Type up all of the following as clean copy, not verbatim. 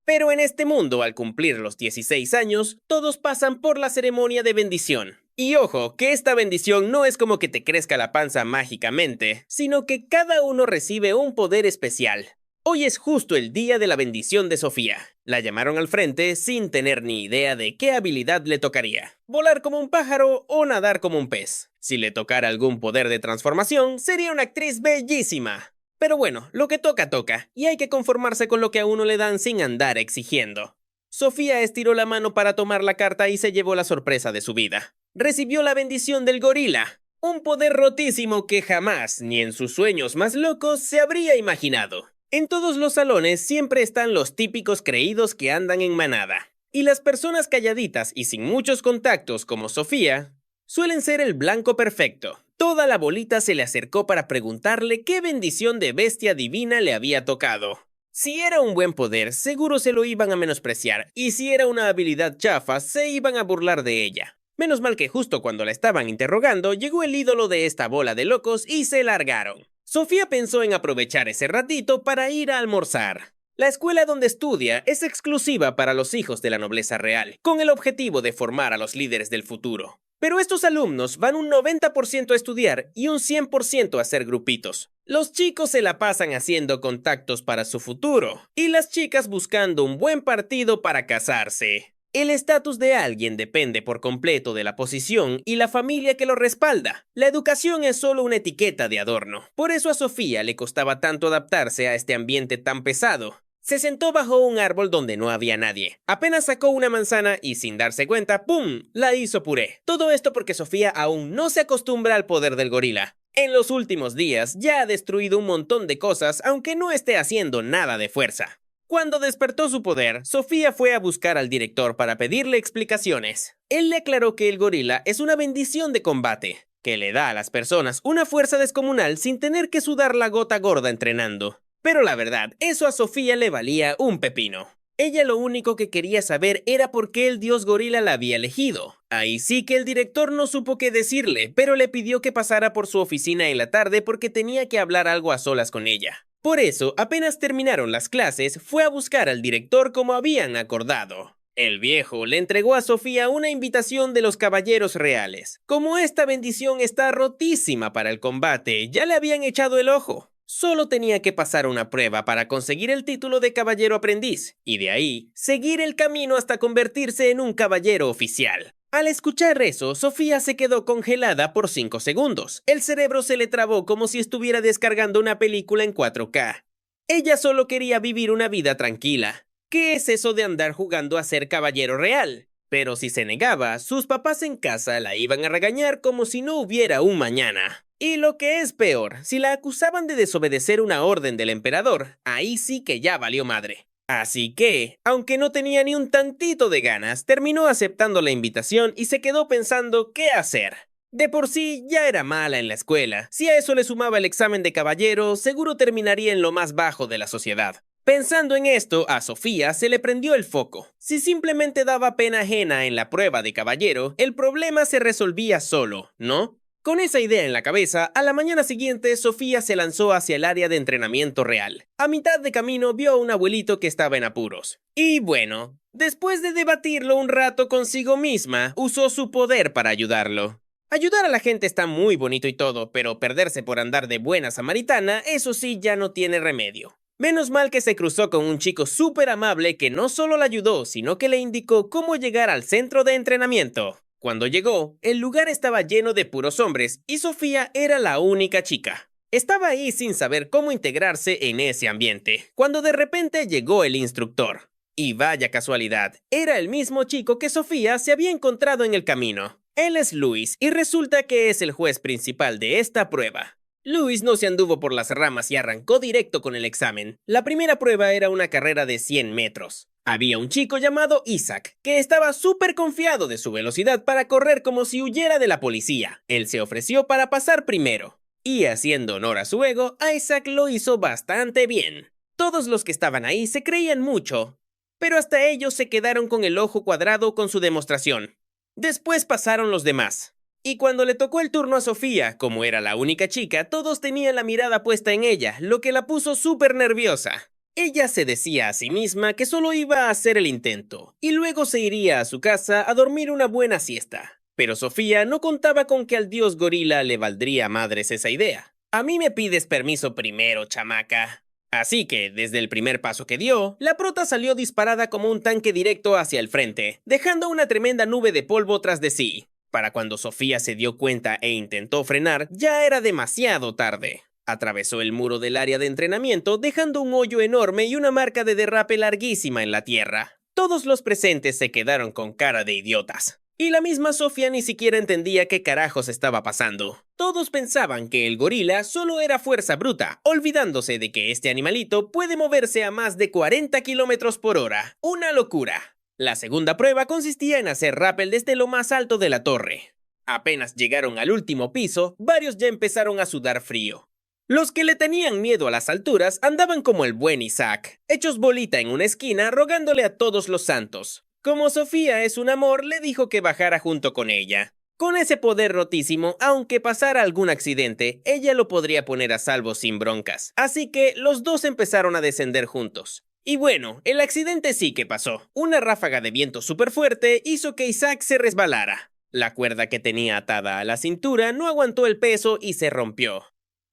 Pero en este mundo, al cumplir los 16 años, todos pasan por la ceremonia de bendición. Y ojo, que esta bendición no es como que te crezca la panza mágicamente, sino que cada uno recibe un poder especial. Hoy es justo el día de la bendición de Sofía. La llamaron al frente sin tener ni idea de qué habilidad le tocaría. Volar como un pájaro o nadar como un pez. Si le tocara algún poder de transformación, sería una actriz bellísima. Pero bueno, lo que toca, toca, y hay que conformarse con lo que a uno le dan sin andar exigiendo. Sofía estiró la mano para tomar la carta y se llevó la sorpresa de su vida. Recibió la bendición del gorila, un poder rotísimo que jamás, ni en sus sueños más locos, se habría imaginado. En todos los salones siempre están los típicos creídos que andan en manada. Y las personas calladitas y sin muchos contactos como Sofía, suelen ser el blanco perfecto. Toda la bolita se le acercó para preguntarle qué bendición de bestia divina le había tocado. Si era un buen poder, seguro se lo iban a menospreciar, y si era una habilidad chafa, se iban a burlar de ella. Menos mal que justo cuando la estaban interrogando, llegó el ídolo de esta bola de locos y se largaron. Sofía pensó en aprovechar ese ratito para ir a almorzar. La escuela donde estudia es exclusiva para los hijos de la nobleza real, con el objetivo de formar a los líderes del futuro. Pero estos alumnos van un 90% a estudiar y un 100% a hacer grupitos. Los chicos se la pasan haciendo contactos para su futuro, y las chicas buscando un buen partido para casarse. El estatus de alguien depende por completo de la posición y la familia que lo respalda. La educación es solo una etiqueta de adorno. Por eso a Sofía le costaba tanto adaptarse a este ambiente tan pesado. Se sentó bajo un árbol donde no había nadie. Apenas sacó una manzana y sin darse cuenta, ¡pum!, la hizo puré. Todo esto porque Sofía aún no se acostumbra al poder del gorila. En los últimos días ya ha destruido un montón de cosas, aunque no esté haciendo nada de fuerza. Cuando despertó su poder, Sofía fue a buscar al director para pedirle explicaciones. Él le aclaró que el gorila es una bendición de combate, que le da a las personas una fuerza descomunal sin tener que sudar la gota gorda entrenando. Pero la verdad, eso a Sofía le valía un pepino. Ella lo único que quería saber era por qué el dios gorila la había elegido. Ahí sí que el director no supo qué decirle, pero le pidió que pasara por su oficina en la tarde porque tenía que hablar algo a solas con ella. Por eso, apenas terminaron las clases, fue a buscar al director como habían acordado. El viejo le entregó a Sofía una invitación de los caballeros reales. Como esta bendición está rotísima para el combate, ya le habían echado el ojo. Solo tenía que pasar una prueba para conseguir el título de caballero aprendiz, y de ahí, seguir el camino hasta convertirse en un caballero oficial. Al escuchar eso, Sofía se quedó congelada por 5 segundos. El cerebro se le trabó como si estuviera descargando una película en 4K. Ella solo quería vivir una vida tranquila. ¿Qué es eso de andar jugando a ser caballero real? Pero si se negaba, sus papás en casa la iban a regañar como si no hubiera un mañana. Y lo que es peor, si la acusaban de desobedecer una orden del emperador, ahí sí que ya valió madre. Así que, aunque no tenía ni un tantito de ganas, terminó aceptando la invitación y se quedó pensando qué hacer. De por sí ya era mala en la escuela. Si a eso le sumaba el examen de caballero, seguro terminaría en lo más bajo de la sociedad. Pensando en esto, a Sofía se le prendió el foco. Si simplemente daba pena ajena en la prueba de caballero, el problema se resolvía solo, ¿no? Con esa idea en la cabeza, a la mañana siguiente Sofía se lanzó hacia el área de entrenamiento real. A mitad de camino vio a un abuelito que estaba en apuros. Y bueno, después de debatirlo un rato consigo misma, usó su poder para ayudarlo. Ayudar a la gente está muy bonito y todo, pero perderse por andar de buena samaritana, eso sí ya no tiene remedio. Menos mal que se cruzó con un chico súper amable que no solo la ayudó, sino que le indicó cómo llegar al centro de entrenamiento. Cuando llegó, el lugar estaba lleno de puros hombres y Sofía era la única chica. Estaba ahí sin saber cómo integrarse en ese ambiente, cuando de repente llegó el instructor. Y vaya casualidad, era el mismo chico que Sofía se había encontrado en el camino. Él es Luis y resulta que es el juez principal de esta prueba. Luis no se anduvo por las ramas y arrancó directo con el examen. La primera prueba era una carrera de 100 metros. Había un chico llamado Isaac, que estaba súper confiado de su velocidad para correr como si huyera de la policía. Él se ofreció para pasar primero. Y haciendo honor a su ego, Isaac lo hizo bastante bien. Todos los que estaban ahí se creían mucho, pero hasta ellos se quedaron con el ojo cuadrado con su demostración. Después pasaron los demás. Y cuando le tocó el turno a Sofía, como era la única chica, todos tenían la mirada puesta en ella, lo que la puso súper nerviosa. Ella se decía a sí misma que solo iba a hacer el intento, y luego se iría a su casa a dormir una buena siesta. Pero Sofía no contaba con que al dios gorila le valdría madres esa idea. A mí me pides permiso primero, chamaca. Así que, desde el primer paso que dio, la prota salió disparada como un tanque directo hacia el frente, dejando una tremenda nube de polvo tras de sí. Para cuando Sofía se dio cuenta e intentó frenar, ya era demasiado tarde. Atravesó el muro del área de entrenamiento, dejando un hoyo enorme y una marca de derrape larguísima en la tierra. Todos los presentes se quedaron con cara de idiotas. Y la misma Sofía ni siquiera entendía qué carajos estaba pasando. Todos pensaban que el gorila solo era fuerza bruta, olvidándose de que este animalito puede moverse a más de 40 kilómetros por hora. ¡Una locura! La segunda prueba consistía en hacer rappel desde lo más alto de la torre. Apenas llegaron al último piso, varios ya empezaron a sudar frío. Los que le tenían miedo a las alturas andaban como el buen Isaac, hechos bolita en una esquina rogándole a todos los santos. Como Sofía es un amor, le dijo que bajara junto con ella. Con ese poder rotísimo, aunque pasara algún accidente, ella lo podría poner a salvo sin broncas. Así que los dos empezaron a descender juntos. Y bueno, el accidente sí que pasó. Una ráfaga de viento súper fuerte hizo que Isaac se resbalara. La cuerda que tenía atada a la cintura no aguantó el peso y se rompió.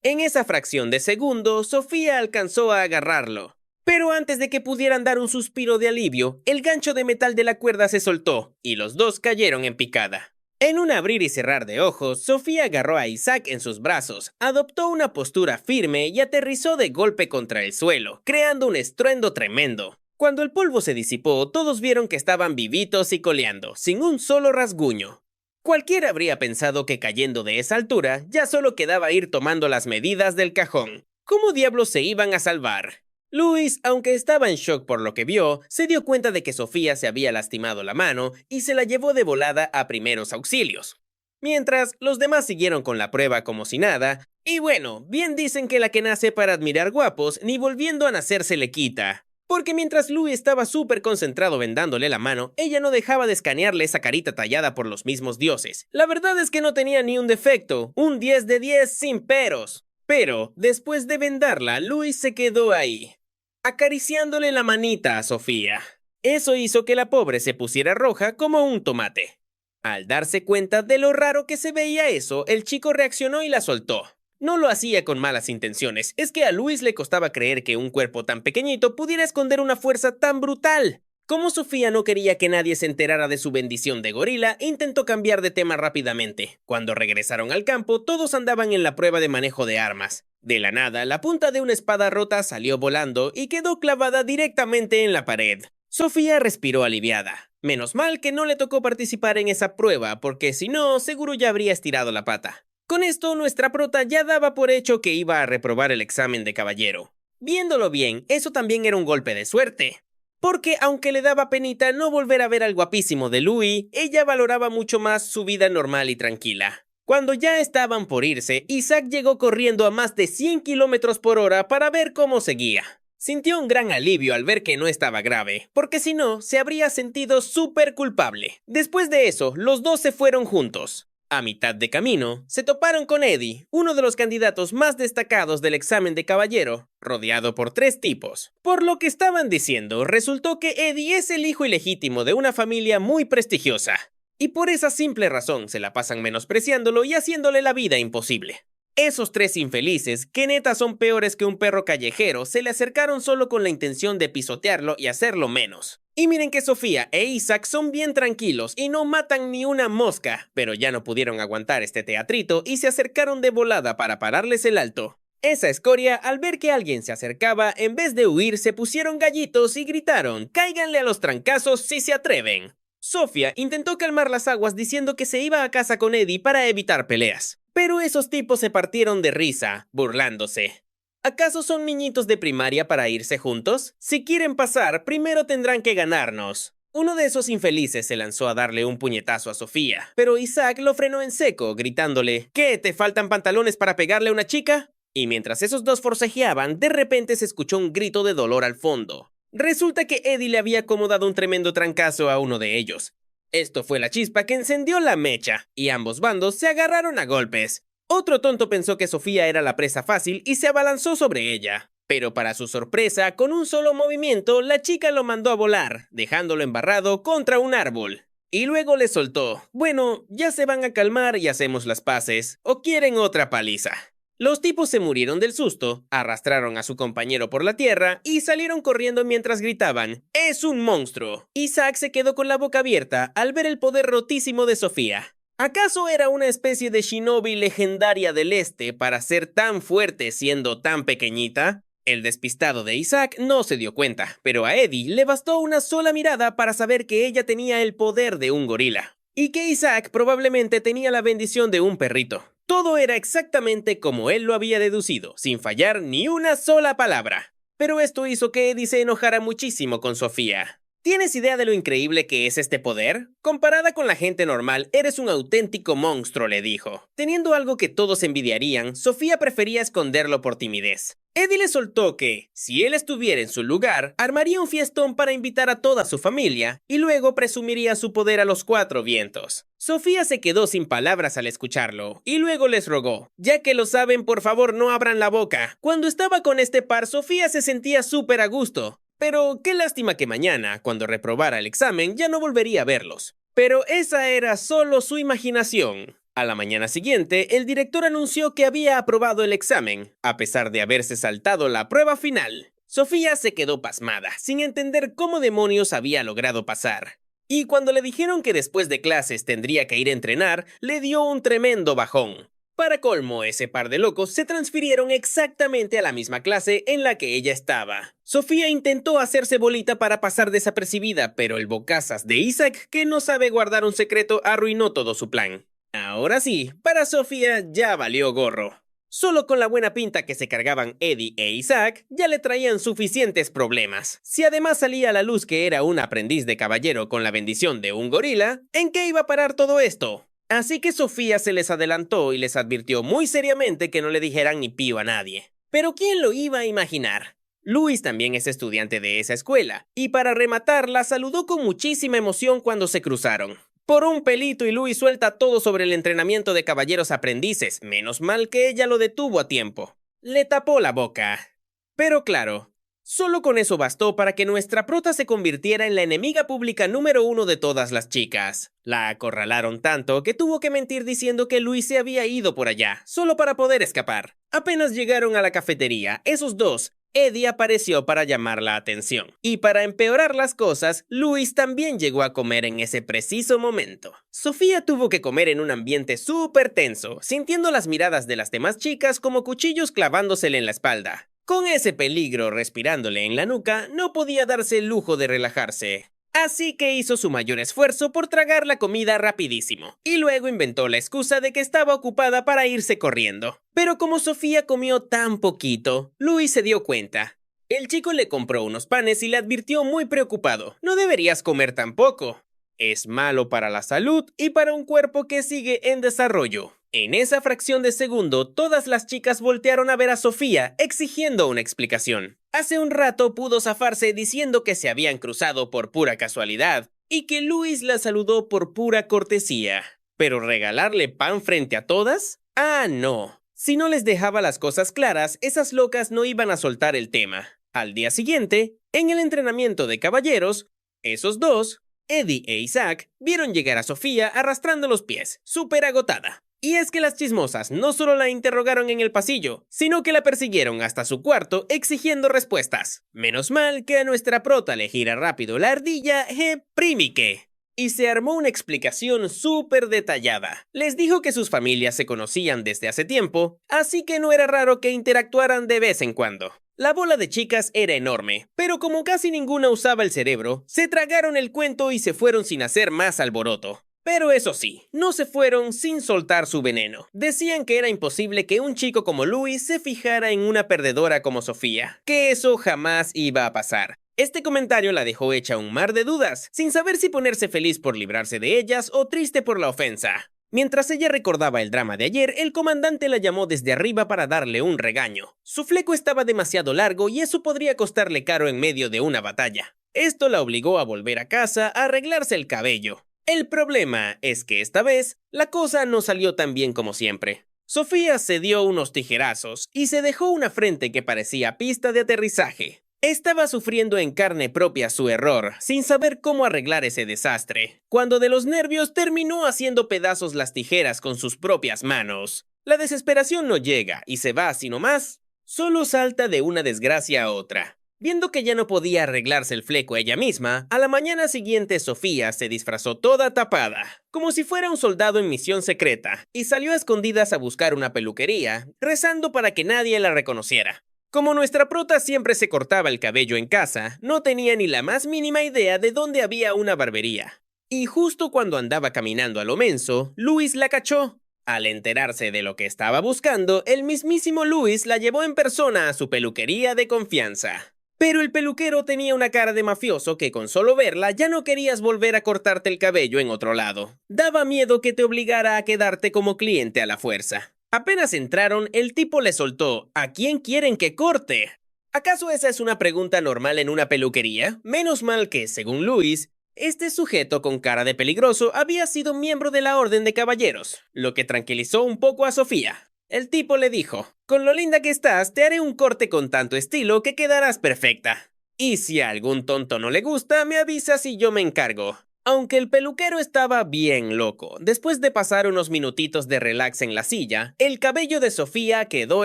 En esa fracción de segundo, Sofía alcanzó a agarrarlo. Pero antes de que pudieran dar un suspiro de alivio, el gancho de metal de la cuerda se soltó y los dos cayeron en picada. En un abrir y cerrar de ojos, Sofía agarró a Isaac en sus brazos, adoptó una postura firme y aterrizó de golpe contra el suelo, creando un estruendo tremendo. Cuando el polvo se disipó, todos vieron que estaban vivitos y coleando, sin un solo rasguño. Cualquiera habría pensado que cayendo de esa altura, ya solo quedaba ir tomando las medidas del cajón. ¿Cómo diablos se iban a salvar? Luis, aunque estaba en shock por lo que vio, se dio cuenta de que Sofía se había lastimado la mano y se la llevó de volada a primeros auxilios. Mientras, los demás siguieron con la prueba como si nada, y bueno, bien dicen que la que nace para admirar guapos, ni volviendo a nacer se le quita. Porque mientras Luis estaba súper concentrado vendándole la mano, ella no dejaba de escanearle esa carita tallada por los mismos dioses. La verdad es que no tenía ni un defecto, un 10 de 10 sin peros. Pero, después de vendarla, Luis se quedó ahí, acariciándole la manita a Sofía. Eso hizo que la pobre se pusiera roja como un tomate. Al darse cuenta de lo raro que se veía eso, el chico reaccionó y la soltó. No lo hacía con malas intenciones, es que a Luis le costaba creer que un cuerpo tan pequeñito pudiera esconder una fuerza tan brutal. Como Sofía no quería que nadie se enterara de su bendición de gorila, intentó cambiar de tema rápidamente. Cuando regresaron al campo, todos andaban en la prueba de manejo de armas. De la nada, la punta de una espada rota salió volando y quedó clavada directamente en la pared. Sofía respiró aliviada. Menos mal que no le tocó participar en esa prueba, porque si no, seguro ya habría estirado la pata. Con esto, nuestra prota ya daba por hecho que iba a reprobar el examen de caballero. Viéndolo bien, eso también era un golpe de suerte. Porque aunque le daba penita no volver a ver al guapísimo de Louis, ella valoraba mucho más su vida normal y tranquila. Cuando ya estaban por irse, Isaac llegó corriendo a más de 100 kilómetros por hora para ver cómo seguía. Sintió un gran alivio al ver que no estaba grave, porque si no, se habría sentido súper culpable. Después de eso, los dos se fueron juntos. A mitad de camino, se toparon con Eddie, uno de los candidatos más destacados del examen de caballero, rodeado por 3 tipos. Por lo que estaban diciendo, resultó que Eddie es el hijo ilegítimo de una familia muy prestigiosa. Y por esa simple razón se la pasan menospreciándolo y haciéndole la vida imposible. Esos 3 infelices, que neta son peores que un perro callejero, se le acercaron solo con la intención de pisotearlo y hacerlo menos. Y miren que Sofía e Isaac son bien tranquilos y no matan ni una mosca, pero ya no pudieron aguantar este teatrito y se acercaron de volada para pararles el alto. Esa escoria, al ver que alguien se acercaba, en vez de huir, se pusieron gallitos y gritaron: «¡Cáiganle a los trancazos si se atreven!». Sofía intentó calmar las aguas diciendo que se iba a casa con Eddie para evitar peleas. Pero esos tipos se partieron de risa, burlándose. ¿Acaso son niñitos de primaria para irse juntos? Si quieren pasar, primero tendrán que ganarnos. Uno de esos infelices se lanzó a darle un puñetazo a Sofía, pero Isaac lo frenó en seco, gritándole: «¿Qué, te faltan pantalones para pegarle a una chica?». Y mientras esos dos forcejeaban, de repente se escuchó un grito de dolor al fondo. Resulta que Eddie le había acomodado un tremendo trancazo a uno de ellos. Esto fue la chispa que encendió la mecha, y ambos bandos se agarraron a golpes. Otro tonto pensó que Sofía era la presa fácil y se abalanzó sobre ella. Pero para su sorpresa, con un solo movimiento, la chica lo mandó a volar, dejándolo embarrado contra un árbol. Y luego le soltó: bueno, ya se van a calmar y hacemos las paces, ¿o quieren otra paliza? Los tipos se murieron del susto, arrastraron a su compañero por la tierra y salieron corriendo mientras gritaban: ¡es un monstruo! Isaac se quedó con la boca abierta al ver el poder rotísimo de Sofía. ¿Acaso era una especie de shinobi legendaria del este para ser tan fuerte siendo tan pequeñita? El despistado de Isaac no se dio cuenta, pero a Eddie le bastó una sola mirada para saber que ella tenía el poder de un gorila, y que Isaac probablemente tenía la bendición de un perrito. Todo era exactamente como él lo había deducido, sin fallar ni una sola palabra. Pero esto hizo que Eddie se enojara muchísimo con Sofía. ¿Tienes idea de lo increíble que es este poder? Comparada con la gente normal, eres un auténtico monstruo, le dijo. Teniendo algo que todos envidiarían, Sofía prefería esconderlo por timidez. Eddie le soltó que, si él estuviera en su lugar, armaría un fiestón para invitar a toda su familia y luego presumiría su poder a los 4 vientos. Sofía se quedó sin palabras al escucharlo y luego les rogó: ya que lo saben, por favor no abran la boca. Cuando estaba con este par, Sofía se sentía súper a gusto. Pero qué lástima que mañana, cuando reprobara el examen, ya no volvería a verlos. Pero esa era solo su imaginación. A la mañana siguiente, el director anunció que había aprobado el examen, a pesar de haberse saltado la prueba final. Sofía se quedó pasmada, sin entender cómo demonios había logrado pasar. Y cuando le dijeron que después de clases tendría que ir a entrenar, le dio un tremendo bajón. Para colmo, ese par de locos se transfirieron exactamente a la misma clase en la que ella estaba. Sofía intentó hacerse bolita para pasar desapercibida, pero el bocazas de Isaac, que no sabe guardar un secreto, arruinó todo su plan. Ahora sí, para Sofía ya valió gorro. Solo con la buena pinta que se cargaban Eddie e Isaac, ya le traían suficientes problemas. Si además salía a la luz que era un aprendiz de caballero con la bendición de un gorila, ¿en qué iba a parar todo esto? Así que Sofía se les adelantó y les advirtió muy seriamente que no le dijeran ni pío a nadie. Pero ¿quién lo iba a imaginar? Luis también es estudiante de esa escuela, y para rematar la saludó con muchísima emoción cuando se cruzaron. Por un pelito y Luis suelta todo sobre el entrenamiento de caballeros aprendices, menos mal que ella lo detuvo a tiempo. Le tapó la boca. Pero claro, solo con eso bastó para que nuestra prota se convirtiera en la enemiga pública número 1 de todas las chicas. La acorralaron tanto que tuvo que mentir diciendo que Luis se había ido por allá, solo para poder escapar. Apenas llegaron a la cafetería, esos dos, Eddie apareció para llamar la atención. Y para empeorar las cosas, Luis también llegó a comer en ese preciso momento. Sofía tuvo que comer en un ambiente súper tenso, sintiendo las miradas de las demás chicas como cuchillos clavándosele en la espalda. Con ese peligro respirándole en la nuca, no podía darse el lujo de relajarse. Así que hizo su mayor esfuerzo por tragar la comida rapidísimo, y luego inventó la excusa de que estaba ocupada para irse corriendo. Pero como Sofía comió tan poquito, Luis se dio cuenta. El chico le compró unos panes y le advirtió muy preocupado: no deberías comer tan poco. Es malo para la salud y para un cuerpo que sigue en desarrollo. En esa fracción de segundo, todas las chicas voltearon a ver a Sofía, exigiendo una explicación. Hace un rato pudo zafarse diciendo que se habían cruzado por pura casualidad, y que Luis la saludó por pura cortesía. ¿Pero regalarle pan frente a todas? ¡Ah, no! Si no les dejaba las cosas claras, esas locas no iban a soltar el tema. Al día siguiente, en el entrenamiento de caballeros, esos dos, Eddie e Isaac, vieron llegar a Sofía arrastrando los pies, súper agotada. Y es que las chismosas no solo la interrogaron en el pasillo, sino que la persiguieron hasta su cuarto exigiendo respuestas. Menos mal que a nuestra prota le gira rápido la ardilla primique. Y se armó una explicación súper detallada. Les dijo que sus familias se conocían desde hace tiempo, así que no era raro que interactuaran de vez en cuando. La bola de chicas era enorme, pero como casi ninguna usaba el cerebro, se tragaron el cuento y se fueron sin hacer más alboroto. Pero eso sí, no se fueron sin soltar su veneno. Decían que era imposible que un chico como Luis se fijara en una perdedora como Sofía, que eso jamás iba a pasar. Este comentario la dejó hecha un mar de dudas, sin saber si ponerse feliz por librarse de ellas o triste por la ofensa. Mientras ella recordaba el drama de ayer, el comandante la llamó desde arriba para darle un regaño. Su fleco estaba demasiado largo y eso podría costarle caro en medio de una batalla. Esto la obligó a volver a casa a arreglarse el cabello. El problema es que esta vez, la cosa no salió tan bien como siempre. Sofía se dio unos tijerazos y se dejó una frente que parecía pista de aterrizaje. Estaba sufriendo en carne propia su error, sin saber cómo arreglar ese desastre, cuando de los nervios terminó haciendo pedazos las tijeras con sus propias manos. La desesperación no llega y se va así nomás, solo salta de una desgracia a otra. Viendo que ya no podía arreglarse el fleco ella misma, a la mañana siguiente Sofía se disfrazó toda tapada, como si fuera un soldado en misión secreta, y salió a escondidas a buscar una peluquería, rezando para que nadie la reconociera. Como nuestra prota siempre se cortaba el cabello en casa, no tenía ni la más mínima idea de dónde había una barbería. Y justo cuando andaba caminando a lo menso, Luis la cachó. Al enterarse de lo que estaba buscando, el mismísimo Luis la llevó en persona a su peluquería de confianza. Pero el peluquero tenía una cara de mafioso que con solo verla ya no querías volver a cortarte el cabello en otro lado. Daba miedo que te obligara a quedarte como cliente a la fuerza. Apenas entraron, el tipo le soltó: ¿A quién quieren que corte? ¿Acaso esa es una pregunta normal en una peluquería? Menos mal que, según Luis, este sujeto con cara de peligroso había sido miembro de la Orden de Caballeros, lo que tranquilizó un poco a Sofía. El tipo le dijo: con lo linda que estás, te haré un corte con tanto estilo que quedarás perfecta. Y si a algún tonto no le gusta, me avisas y yo me encargo. Aunque el peluquero estaba bien loco, después de pasar unos minutitos de relax en la silla, el cabello de Sofía quedó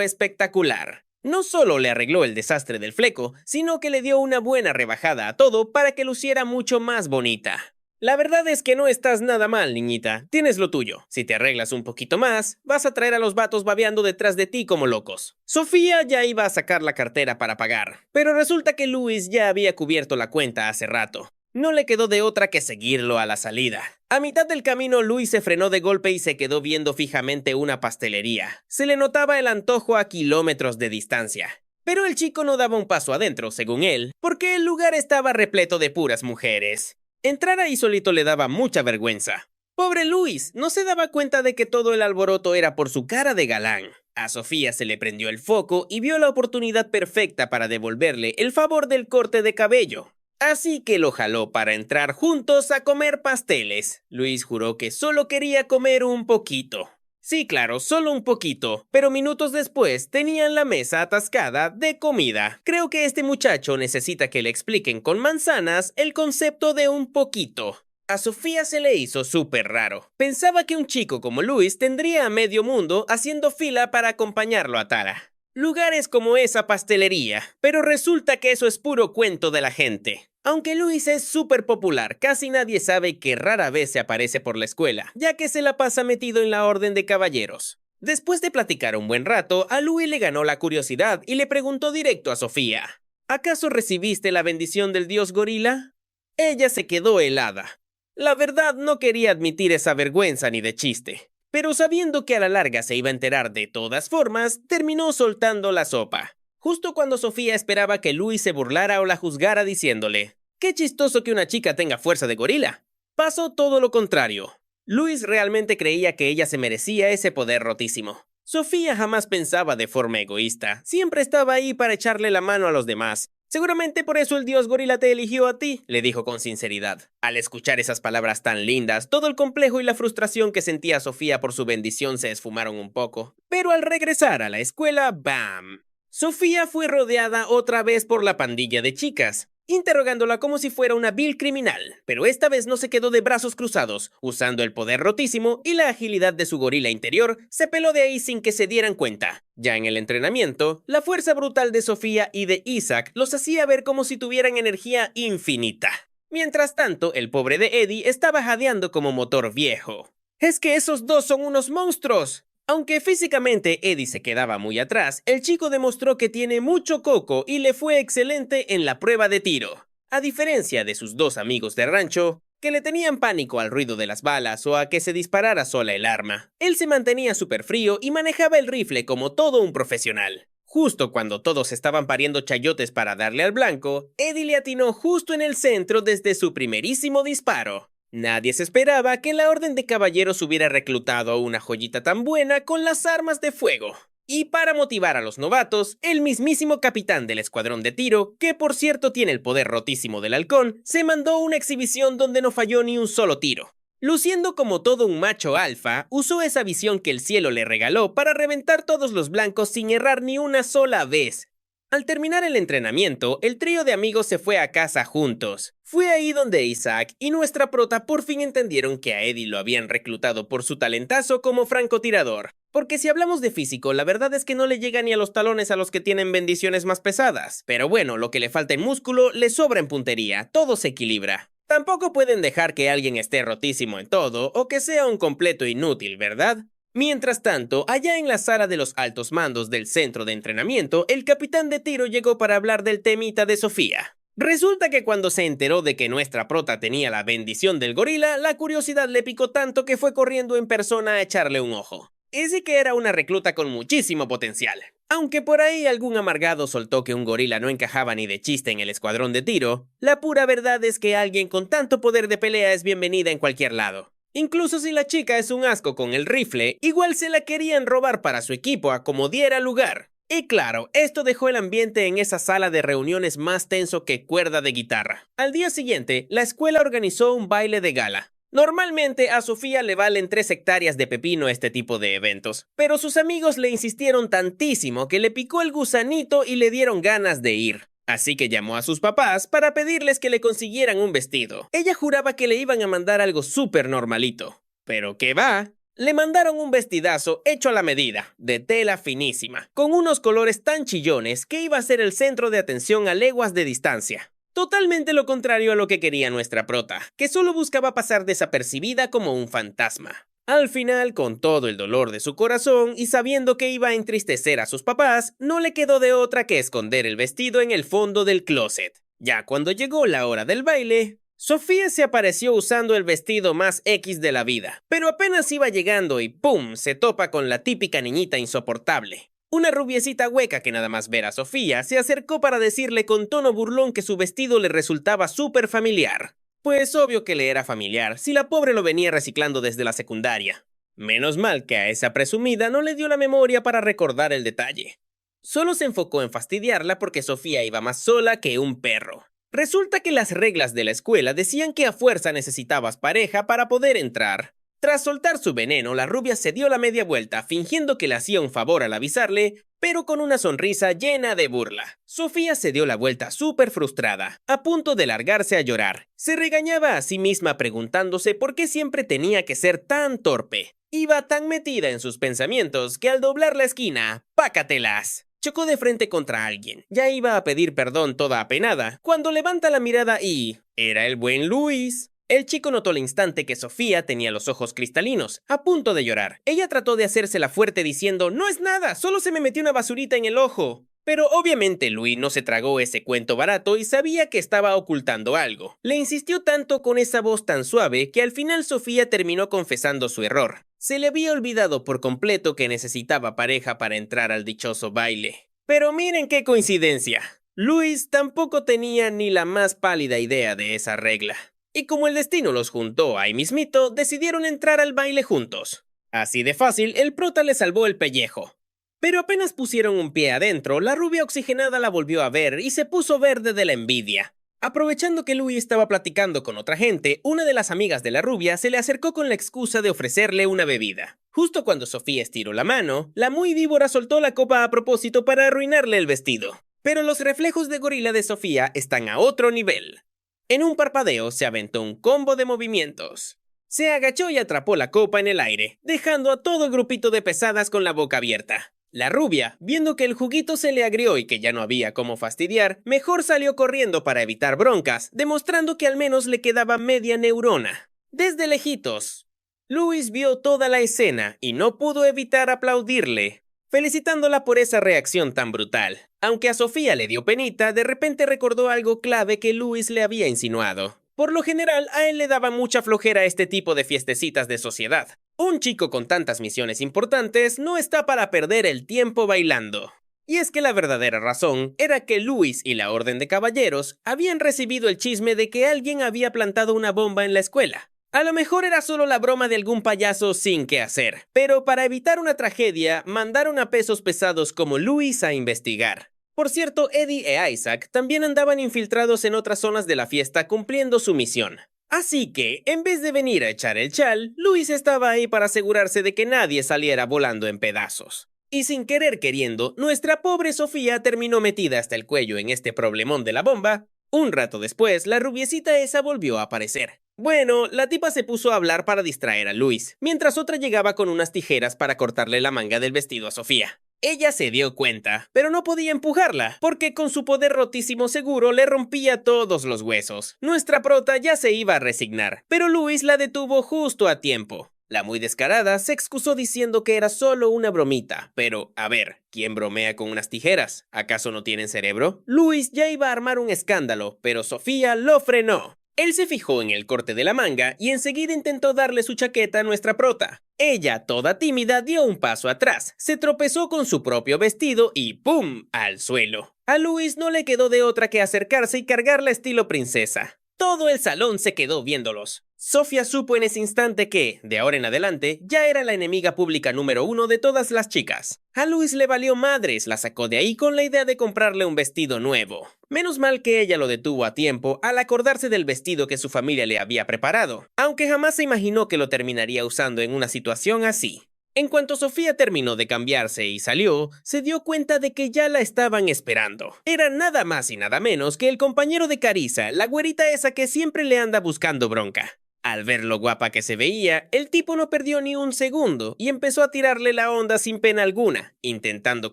espectacular. No solo le arregló el desastre del fleco, sino que le dio una buena rebajada a todo para que luciera mucho más bonita. La verdad es que no estás nada mal, niñita. Tienes lo tuyo. Si te arreglas un poquito más, vas a traer a los vatos babeando detrás de ti como locos. Sofía ya iba a sacar la cartera para pagar, pero resulta que Luis ya había cubierto la cuenta hace rato. No le quedó de otra que seguirlo a la salida. A mitad del camino, Luis se frenó de golpe y se quedó viendo fijamente una pastelería. Se le notaba el antojo a kilómetros de distancia. Pero el chico no daba un paso adentro, según él, porque el lugar estaba repleto de puras mujeres. Entrar ahí solito le daba mucha vergüenza. Pobre Luis, no se daba cuenta de que todo el alboroto era por su cara de galán. A Sofía se le prendió el foco y vio la oportunidad perfecta para devolverle el favor del corte de cabello. Así que lo jaló para entrar juntos a comer pasteles. Luis juró que solo quería comer un poquito. Sí, claro, solo un poquito, pero minutos después tenían la mesa atascada de comida. Creo que este muchacho necesita que le expliquen con manzanas el concepto de un poquito. A Sofía se le hizo súper raro. Pensaba que un chico como Luis tendría a medio mundo haciendo fila para acompañarlo a Tara. Lugares como esa pastelería, pero resulta que eso es puro cuento de la gente. Aunque Luis es súper popular, casi nadie sabe que rara vez se aparece por la escuela, ya que se la pasa metido en la Orden de Caballeros. Después de platicar un buen rato, a Luis le ganó la curiosidad y le preguntó directo a Sofía: ¿acaso recibiste la bendición del dios gorila? Ella se quedó helada. La verdad, no quería admitir esa vergüenza ni de chiste. Pero sabiendo que a la larga se iba a enterar de todas formas, terminó soltando la sopa. Justo cuando Sofía esperaba que Luis se burlara o la juzgara diciéndole: «¡Qué chistoso que una chica tenga fuerza de gorila!», pasó todo lo contrario. Luis realmente creía que ella se merecía ese poder rotísimo. Sofía jamás pensaba de forma egoísta, siempre estaba ahí para echarle la mano a los demás. «Seguramente por eso el dios gorila te eligió a ti», le dijo con sinceridad. Al escuchar esas palabras tan lindas, todo el complejo y la frustración que sentía Sofía por su bendición se esfumaron un poco. Pero al regresar a la escuela, ¡bam!, Sofía fue rodeada otra vez por la pandilla de chicas, interrogándola como si fuera una vil criminal, pero esta vez no se quedó de brazos cruzados. Usando el poder rotísimo y la agilidad de su gorila interior, se peló de ahí sin que se dieran cuenta. Ya en el entrenamiento, la fuerza brutal de Sofía y de Isaac los hacía ver como si tuvieran energía infinita. Mientras tanto, el pobre de Eddie estaba jadeando como motor viejo. «¡Es que esos dos son unos monstruos!». Aunque físicamente Eddie se quedaba muy atrás, el chico demostró que tiene mucho coco y le fue excelente en la prueba de tiro. A diferencia de sus dos amigos de rancho, que le tenían pánico al ruido de las balas o a que se disparara sola el arma, él se mantenía súper frío y manejaba el rifle como todo un profesional. Justo cuando todos estaban pariendo chayotes para darle al blanco, Eddie le atinó justo en el centro desde su primerísimo disparo. Nadie se esperaba que la Orden de Caballeros hubiera reclutado a una joyita tan buena con las armas de fuego. Y para motivar a los novatos, el mismísimo capitán del escuadrón de tiro, que por cierto tiene el poder rotísimo del halcón, se mandó una exhibición donde no falló ni un solo tiro. Luciendo como todo un macho alfa, usó esa visión que el cielo le regaló para reventar todos los blancos sin errar ni una sola vez. Al terminar el entrenamiento, el trío de amigos se fue a casa juntos. Fue ahí donde Isaac y nuestra prota por fin entendieron que a Eddie lo habían reclutado por su talentazo como francotirador. Porque si hablamos de físico, la verdad es que no le llega ni a los talones a los que tienen bendiciones más pesadas. Pero bueno, lo que le falta en músculo, le sobra en puntería, todo se equilibra. Tampoco pueden dejar que alguien esté rotísimo en todo o que sea un completo inútil, ¿verdad? Mientras tanto, allá en la sala de los altos mandos del centro de entrenamiento, el capitán de tiro llegó para hablar del temita de Sofía. Resulta que cuando se enteró de que nuestra prota tenía la bendición del gorila, la curiosidad le picó tanto que fue corriendo en persona a echarle un ojo. Y sí que era una recluta con muchísimo potencial. Aunque por ahí algún amargado soltó que un gorila no encajaba ni de chiste en el escuadrón de tiro, la pura verdad es que alguien con tanto poder de pelea es bienvenida en cualquier lado. Incluso si la chica es un asco con el rifle, igual se la querían robar para su equipo a como diera lugar. Y claro, esto dejó el ambiente en esa sala de reuniones más tenso que cuerda de guitarra. Al día siguiente, la escuela organizó un baile de gala. Normalmente a Sofía le valen 3 hectáreas de pepino este tipo de eventos, pero sus amigos le insistieron tantísimo que le picó el gusanito y le dieron ganas de ir. Así que llamó a sus papás para pedirles que le consiguieran un vestido. Ella juraba que le iban a mandar algo súper normalito. Pero ¿qué va? Le mandaron un vestidazo hecho a la medida, de tela finísima, con unos colores tan chillones que iba a ser el centro de atención a leguas de distancia. Totalmente lo contrario a lo que quería nuestra prota, que solo buscaba pasar desapercibida como un fantasma. Al final, con todo el dolor de su corazón y sabiendo que iba a entristecer a sus papás, no le quedó de otra que esconder el vestido en el fondo del closet. Ya cuando llegó la hora del baile, Sofía se apareció usando el vestido más X de la vida, pero apenas iba llegando y ¡pum!, se topa con la típica niñita insoportable. Una rubiecita hueca que nada más ver a Sofía se acercó para decirle con tono burlón que su vestido le resultaba súper familiar. Pues obvio que le era familiar, si la pobre lo venía reciclando desde la secundaria. Menos mal que a esa presumida no le dio la memoria para recordar el detalle. Solo se enfocó en fastidiarla porque Sofía iba más sola que un perro. Resulta que las reglas de la escuela decían que a fuerza necesitabas pareja para poder entrar. Tras soltar su veneno, la rubia se dio la media vuelta, fingiendo que le hacía un favor al avisarle, pero con una sonrisa llena de burla. Sofía se dio la vuelta súper frustrada, a punto de largarse a llorar. Se regañaba a sí misma preguntándose por qué siempre tenía que ser tan torpe. Iba tan metida en sus pensamientos que al doblar la esquina, ¡pácatelas! Chocó de frente contra alguien. Ya iba a pedir perdón toda apenada, cuando levanta la mirada y... ¡era el buen Luis! El chico notó al instante que Sofía tenía los ojos cristalinos, a punto de llorar. Ella trató de hacérsela fuerte diciendo, «No es nada, solo se me metió una basurita en el ojo». Pero obviamente Luis no se tragó ese cuento barato y sabía que estaba ocultando algo. Le insistió tanto con esa voz tan suave que al final Sofía terminó confesando su error. Se le había olvidado por completo que necesitaba pareja para entrar al dichoso baile. Pero miren qué coincidencia. Luis tampoco tenía ni la más pálida idea de esa regla. Y como el destino los juntó ahí mismito, decidieron entrar al baile juntos. Así de fácil, el prota le salvó el pellejo. Pero apenas pusieron un pie adentro, la rubia oxigenada la volvió a ver y se puso verde de la envidia. Aprovechando que Louis estaba platicando con otra gente, una de las amigas de la rubia se le acercó con la excusa de ofrecerle una bebida. Justo cuando Sofía estiró la mano, la muy víbora soltó la copa a propósito para arruinarle el vestido. Pero los reflejos de gorila de Sofía están a otro nivel. En un parpadeo se aventó un combo de movimientos. Se agachó y atrapó la copa en el aire, dejando a todo el grupito de pesadas con la boca abierta. La rubia, viendo que el juguito se le agrió y que ya no había cómo fastidiar, mejor salió corriendo para evitar broncas, demostrando que al menos le quedaba media neurona. Desde lejitos, Luis vio toda la escena y no pudo evitar aplaudirle, felicitándola por esa reacción tan brutal. Aunque a Sofía le dio penita, de repente recordó algo clave que Luis le había insinuado. Por lo general, a él le daba mucha flojera este tipo de fiestecitas de sociedad. Un chico con tantas misiones importantes no está para perder el tiempo bailando. Y es que la verdadera razón era que Luis y la Orden de Caballeros habían recibido el chisme de que alguien había plantado una bomba en la escuela. A lo mejor era solo la broma de algún payaso sin qué hacer, pero para evitar una tragedia, mandaron a pesos pesados como Luis a investigar. Por cierto, Eddie e Isaac también andaban infiltrados en otras zonas de la fiesta cumpliendo su misión. Así que, en vez de venir a echar el chal, Luis estaba ahí para asegurarse de que nadie saliera volando en pedazos. Y sin querer queriendo, nuestra pobre Sofía terminó metida hasta el cuello en este problemón de la bomba. Un rato después, la rubiecita esa volvió a aparecer. Bueno, la tipa se puso a hablar para distraer a Luis, mientras otra llegaba con unas tijeras para cortarle la manga del vestido a Sofía. Ella se dio cuenta, pero no podía empujarla, porque con su poder rotísimo seguro le rompía todos los huesos. Nuestra prota ya se iba a resignar, pero Luis la detuvo justo a tiempo. La muy descarada se excusó diciendo que era solo una bromita, pero, a ver, ¿quién bromea con unas tijeras? ¿Acaso no tienen cerebro? Luis ya iba a armar un escándalo, pero Sofía lo frenó. Él se fijó en el corte de la manga y enseguida intentó darle su chaqueta a nuestra prota. Ella, toda tímida, dio un paso atrás, se tropezó con su propio vestido y ¡pum!, al suelo. A Luis no le quedó de otra que acercarse y cargarla estilo princesa. Todo el salón se quedó viéndolos. Sofía supo en ese instante que, de ahora en adelante, ya era la enemiga pública número 1 de todas las chicas. A Luis le valió madres, la sacó de ahí con la idea de comprarle un vestido nuevo. Menos mal que ella lo detuvo a tiempo al acordarse del vestido que su familia le había preparado, aunque jamás se imaginó que lo terminaría usando en una situación así. En cuanto Sofía terminó de cambiarse y salió, se dio cuenta de que ya la estaban esperando. Era nada más y nada menos que el compañero de Carissa, la güerita esa que siempre le anda buscando bronca. Al ver lo guapa que se veía, el tipo no perdió ni un segundo y empezó a tirarle la onda sin pena alguna, intentando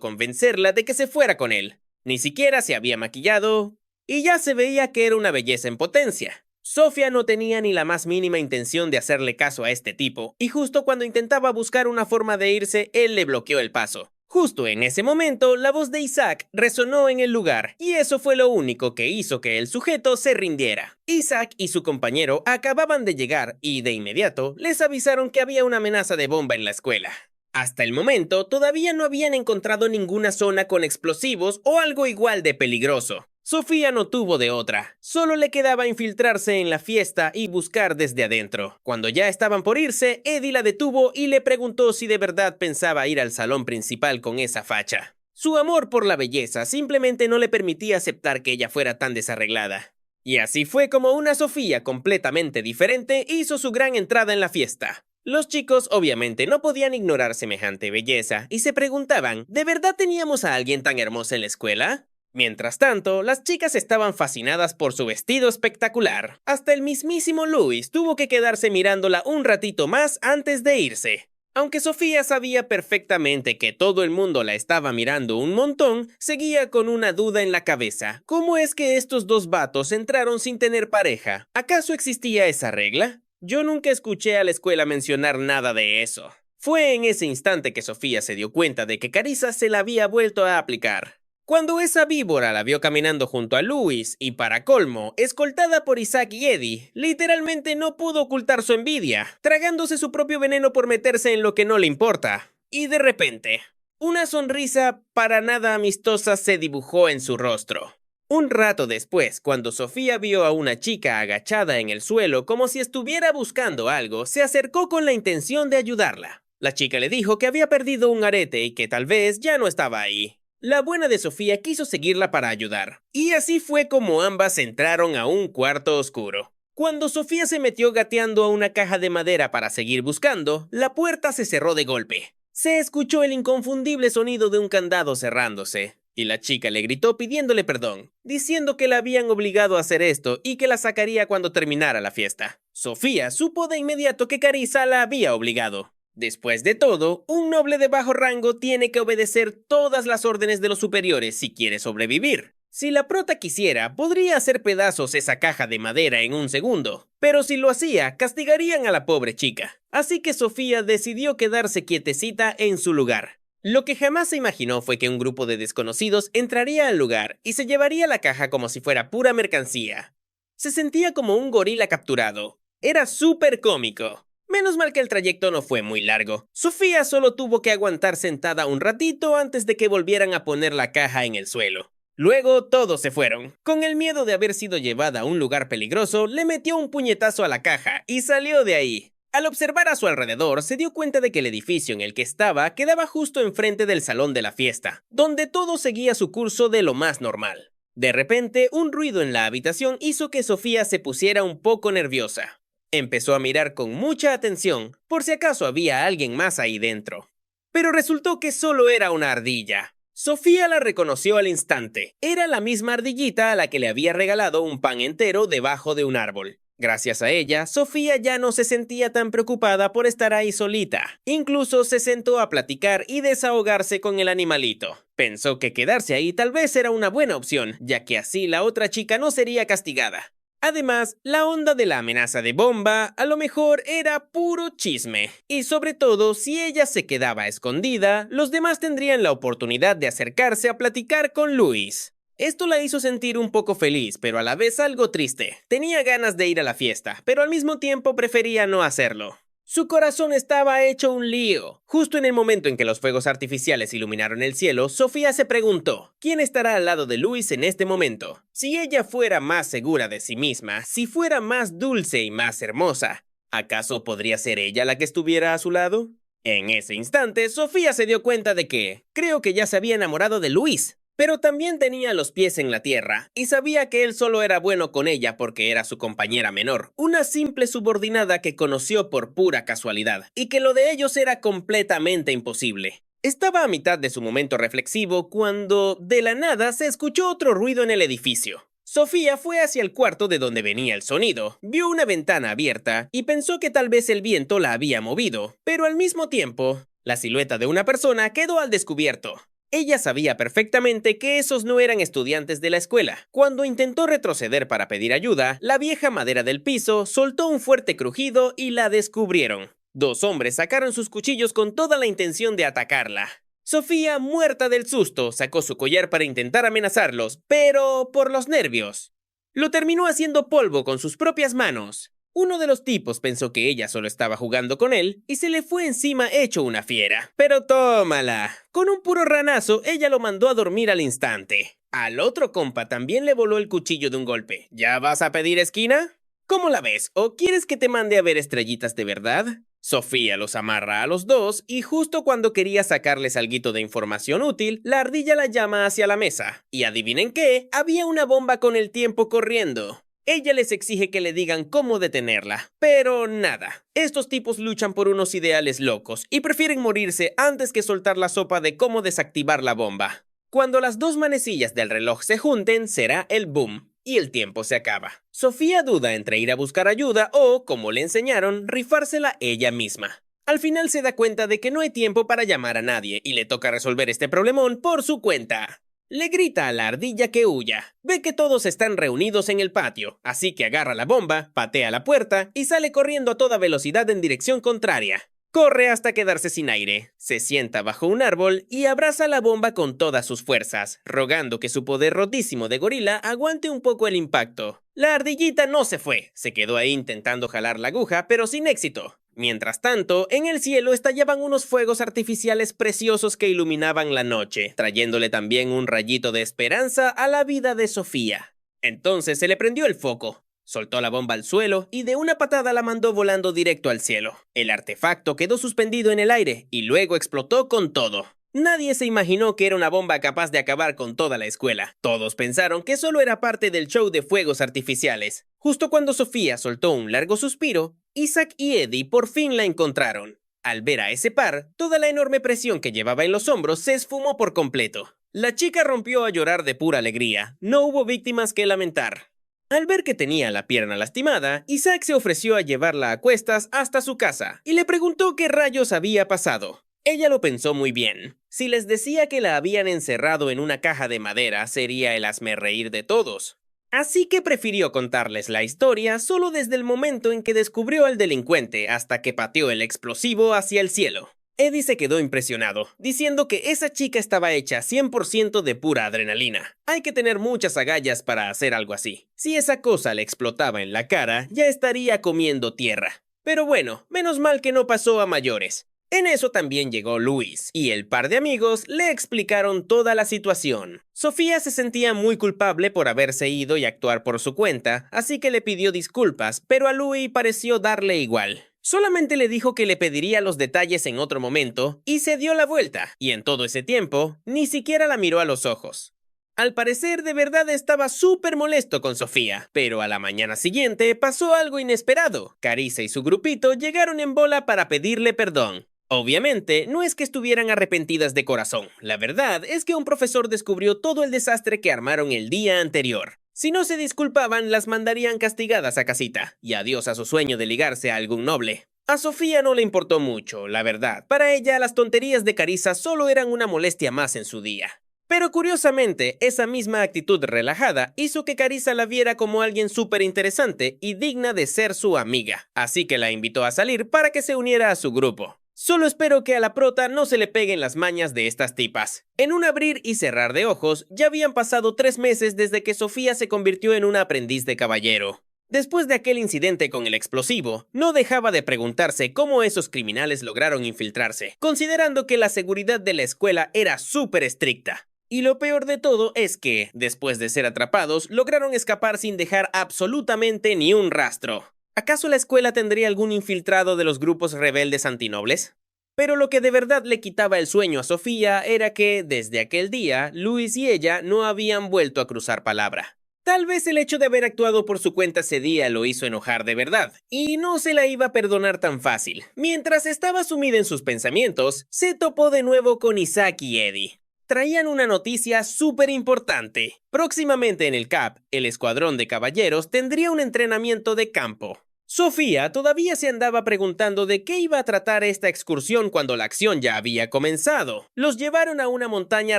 convencerla de que se fuera con él. Ni siquiera se había maquillado y ya se veía que era una belleza en potencia. Sofía no tenía ni la más mínima intención de hacerle caso a este tipo, y justo cuando intentaba buscar una forma de irse, él le bloqueó el paso. Justo en ese momento, la voz de Isaac resonó en el lugar, y eso fue lo único que hizo que el sujeto se rindiera. Isaac y su compañero acababan de llegar, y de inmediato les avisaron que había una amenaza de bomba en la escuela. Hasta el momento, todavía no habían encontrado ninguna zona con explosivos o algo igual de peligroso. Sofía no tuvo de otra, solo le quedaba infiltrarse en la fiesta y buscar desde adentro. Cuando ya estaban por irse, Eddie la detuvo y le preguntó si de verdad pensaba ir al salón principal con esa facha. Su amor por la belleza simplemente no le permitía aceptar que ella fuera tan desarreglada. Y así fue como una Sofía completamente diferente hizo su gran entrada en la fiesta. Los chicos obviamente no podían ignorar semejante belleza y se preguntaban, ¿de verdad teníamos a alguien tan hermosa en la escuela? Mientras tanto, las chicas estaban fascinadas por su vestido espectacular. Hasta el mismísimo Luis tuvo que quedarse mirándola un ratito más antes de irse. Aunque Sofía sabía perfectamente que todo el mundo la estaba mirando un montón, seguía con una duda en la cabeza. ¿Cómo es que estos dos vatos entraron sin tener pareja? ¿Acaso existía esa regla? Yo nunca escuché a la escuela mencionar nada de eso. Fue en ese instante que Sofía se dio cuenta de que Carissa se la había vuelto a aplicar. Cuando esa víbora la vio caminando junto a Luis y, para colmo, escoltada por Isaac y Eddie, literalmente no pudo ocultar su envidia, tragándose su propio veneno por meterse en lo que no le importa. Y de repente, una sonrisa para nada amistosa se dibujó en su rostro. Un rato después, cuando Sofía vio a una chica agachada en el suelo como si estuviera buscando algo, se acercó con la intención de ayudarla. La chica le dijo que había perdido un arete y que tal vez ya no estaba ahí. La buena de Sofía quiso seguirla para ayudar, y así fue como ambas entraron a un cuarto oscuro. Cuando Sofía se metió gateando a una caja de madera para seguir buscando, la puerta se cerró de golpe. Se escuchó el inconfundible sonido de un candado cerrándose, y la chica le gritó pidiéndole perdón, diciendo que la habían obligado a hacer esto y que la sacaría cuando terminara la fiesta. Sofía supo de inmediato que Carissa la había obligado. Después de todo, un noble de bajo rango tiene que obedecer todas las órdenes de los superiores si quiere sobrevivir. Si la prota quisiera, podría hacer pedazos esa caja de madera en un segundo, pero si lo hacía, castigarían a la pobre chica. Así que Sofía decidió quedarse quietecita en su lugar. Lo que jamás se imaginó fue que un grupo de desconocidos entraría al lugar y se llevaría la caja como si fuera pura mercancía. Se sentía como un gorila capturado. Era súper cómico. Menos mal que el trayecto no fue muy largo. Sofía solo tuvo que aguantar sentada un ratito antes de que volvieran a poner la caja en el suelo. Luego todos se fueron. Con el miedo de haber sido llevada a un lugar peligroso, le metió un puñetazo a la caja y salió de ahí. Al observar a su alrededor, se dio cuenta de que el edificio en el que estaba quedaba justo enfrente del salón de la fiesta, donde todo seguía su curso de lo más normal. De repente, un ruido en la habitación hizo que Sofía se pusiera un poco nerviosa. Empezó a mirar con mucha atención, por si acaso había alguien más ahí dentro. Pero resultó que solo era una ardilla. Sofía la reconoció al instante. Era la misma ardillita a la que le había regalado un pan entero debajo de un árbol. Gracias a ella, Sofía ya no se sentía tan preocupada por estar ahí solita. Incluso se sentó a platicar y desahogarse con el animalito. Pensó que quedarse ahí tal vez era una buena opción, ya que así la otra chica no sería castigada. Además, la onda de la amenaza de bomba a lo mejor era puro chisme. Y sobre todo, si ella se quedaba escondida, los demás tendrían la oportunidad de acercarse a platicar con Luis. Esto la hizo sentir un poco feliz, pero a la vez algo triste. Tenía ganas de ir a la fiesta, pero al mismo tiempo prefería no hacerlo. Su corazón estaba hecho un lío. Justo en el momento en que los fuegos artificiales iluminaron el cielo, Sofía se preguntó, ¿quién estará al lado de Luis en este momento? Si ella fuera más segura de sí misma, si fuera más dulce y más hermosa, ¿acaso podría ser ella la que estuviera a su lado? En ese instante, Sofía se dio cuenta de que, creo que ya se había enamorado de Luis. Pero también tenía los pies en la tierra, y sabía que él solo era bueno con ella porque era su compañera menor, una simple subordinada que conoció por pura casualidad, y que lo de ellos era completamente imposible. Estaba a mitad de su momento reflexivo cuando, de la nada, se escuchó otro ruido en el edificio. Sofía fue hacia el cuarto de donde venía el sonido, vio una ventana abierta y pensó que tal vez el viento la había movido, pero al mismo tiempo, la silueta de una persona quedó al descubierto. Ella sabía perfectamente que esos no eran estudiantes de la escuela. Cuando intentó retroceder para pedir ayuda, la vieja madera del piso soltó un fuerte crujido y la descubrieron. Dos hombres sacaron sus cuchillos con toda la intención de atacarla. Sofía, muerta del susto, sacó su collar para intentar amenazarlos, pero por los nervios. Lo terminó haciendo polvo con sus propias manos. Uno de los tipos pensó que ella solo estaba jugando con él y se le fue encima hecho una fiera. Pero tómala. Con un puro ranazo, ella lo mandó a dormir al instante. Al otro compa también le voló el cuchillo de un golpe. ¿Ya vas a pedir esquina? ¿Cómo la ves? ¿O quieres que te mande a ver estrellitas de verdad? Sofía los amarra a los dos y justo cuando quería sacarles alguito de información útil, la ardilla la llama hacia la mesa. Y adivinen qué, había una bomba con el tiempo corriendo. Ella les exige que le digan cómo detenerla, pero nada. Estos tipos luchan por unos ideales locos y prefieren morirse antes que soltar la sopa de cómo desactivar la bomba. Cuando las dos manecillas del reloj se junten, será el boom, y el tiempo se acaba. Sofía duda entre ir a buscar ayuda o, como le enseñaron, rifársela ella misma. Al final se da cuenta de que no hay tiempo para llamar a nadie y le toca resolver este problemón por su cuenta. Le grita a la ardilla que huya. Ve que todos están reunidos en el patio, así que agarra la bomba, patea la puerta y sale corriendo a toda velocidad en dirección contraria. Corre hasta quedarse sin aire, se sienta bajo un árbol y abraza la bomba con todas sus fuerzas, rogando que su poder rotísimo de gorila aguante un poco el impacto. La ardillita no se fue, se quedó ahí intentando jalar la aguja, pero sin éxito. Mientras tanto, en el cielo estallaban unos fuegos artificiales preciosos que iluminaban la noche, trayéndole también un rayito de esperanza a la vida de Sofía. Entonces se le prendió el foco, soltó la bomba al suelo y de una patada la mandó volando directo al cielo. El artefacto quedó suspendido en el aire y luego explotó con todo. Nadie se imaginó que era una bomba capaz de acabar con toda la escuela. Todos pensaron que solo era parte del show de fuegos artificiales. Justo cuando Sofía soltó un largo suspiro, Isaac y Eddie por fin la encontraron. Al ver a ese par, toda la enorme presión que llevaba en los hombros se esfumó por completo. La chica rompió a llorar de pura alegría. No hubo víctimas que lamentar. Al ver que tenía la pierna lastimada, Isaac se ofreció a llevarla a cuestas hasta su casa y le preguntó qué rayos había pasado. Ella lo pensó muy bien. Si les decía que la habían encerrado en una caja de madera, sería el hazmerreír de todos. Así que prefirió contarles la historia solo desde el momento en que descubrió al delincuente hasta que pateó el explosivo hacia el cielo. Eddie se quedó impresionado, diciendo que esa chica estaba hecha 100% de pura adrenalina. Hay que tener muchas agallas para hacer algo así. Si esa cosa le explotaba en la cara, ya estaría comiendo tierra. Pero bueno, menos mal que no pasó a mayores. En eso también llegó Luis, y el par de amigos le explicaron toda la situación. Sofía se sentía muy culpable por haberse ido y actuar por su cuenta, así que le pidió disculpas, pero a Luis pareció darle igual. Solamente le dijo que le pediría los detalles en otro momento, y se dio la vuelta, y en todo ese tiempo, ni siquiera la miró a los ojos. Al parecer, de verdad estaba súper molesto con Sofía, pero a la mañana siguiente pasó algo inesperado. Carissa y su grupito llegaron en bola para pedirle perdón. Obviamente, no es que estuvieran arrepentidas de corazón. La verdad es que un profesor descubrió todo el desastre que armaron el día anterior. Si no se disculpaban, las mandarían castigadas a casita, y adiós a su sueño de ligarse a algún noble. A Sofía no le importó mucho, la verdad. Para ella, las tonterías de Carissa solo eran una molestia más en su día. Pero curiosamente, esa misma actitud relajada hizo que Carissa la viera como alguien súper interesante y digna de ser su amiga, así que la invitó a salir para que se uniera a su grupo. Solo espero que a la prota no se le peguen las mañas de estas tipas. En un abrir y cerrar de ojos, ya habían pasado 3 meses desde que Sofía se convirtió en una aprendiz de caballero. Después de aquel incidente con el explosivo, no dejaba de preguntarse cómo esos criminales lograron infiltrarse, considerando que la seguridad de la escuela era súper estricta. Y lo peor de todo es que, después de ser atrapados, lograron escapar sin dejar absolutamente ni un rastro. ¿Acaso la escuela tendría algún infiltrado de los grupos rebeldes antinobles? Pero lo que de verdad le quitaba el sueño a Sofía era que, desde aquel día, Luis y ella no habían vuelto a cruzar palabra. Tal vez el hecho de haber actuado por su cuenta ese día lo hizo enojar de verdad, y no se la iba a perdonar tan fácil. Mientras estaba sumida en sus pensamientos, se topó de nuevo con Isaac y Eddie. Traían una noticia súper importante. Próximamente en el CAP, el escuadrón de caballeros tendría un entrenamiento de campo. Sofía todavía se andaba preguntando de qué iba a tratar esta excursión cuando la acción ya había comenzado. Los llevaron a una montaña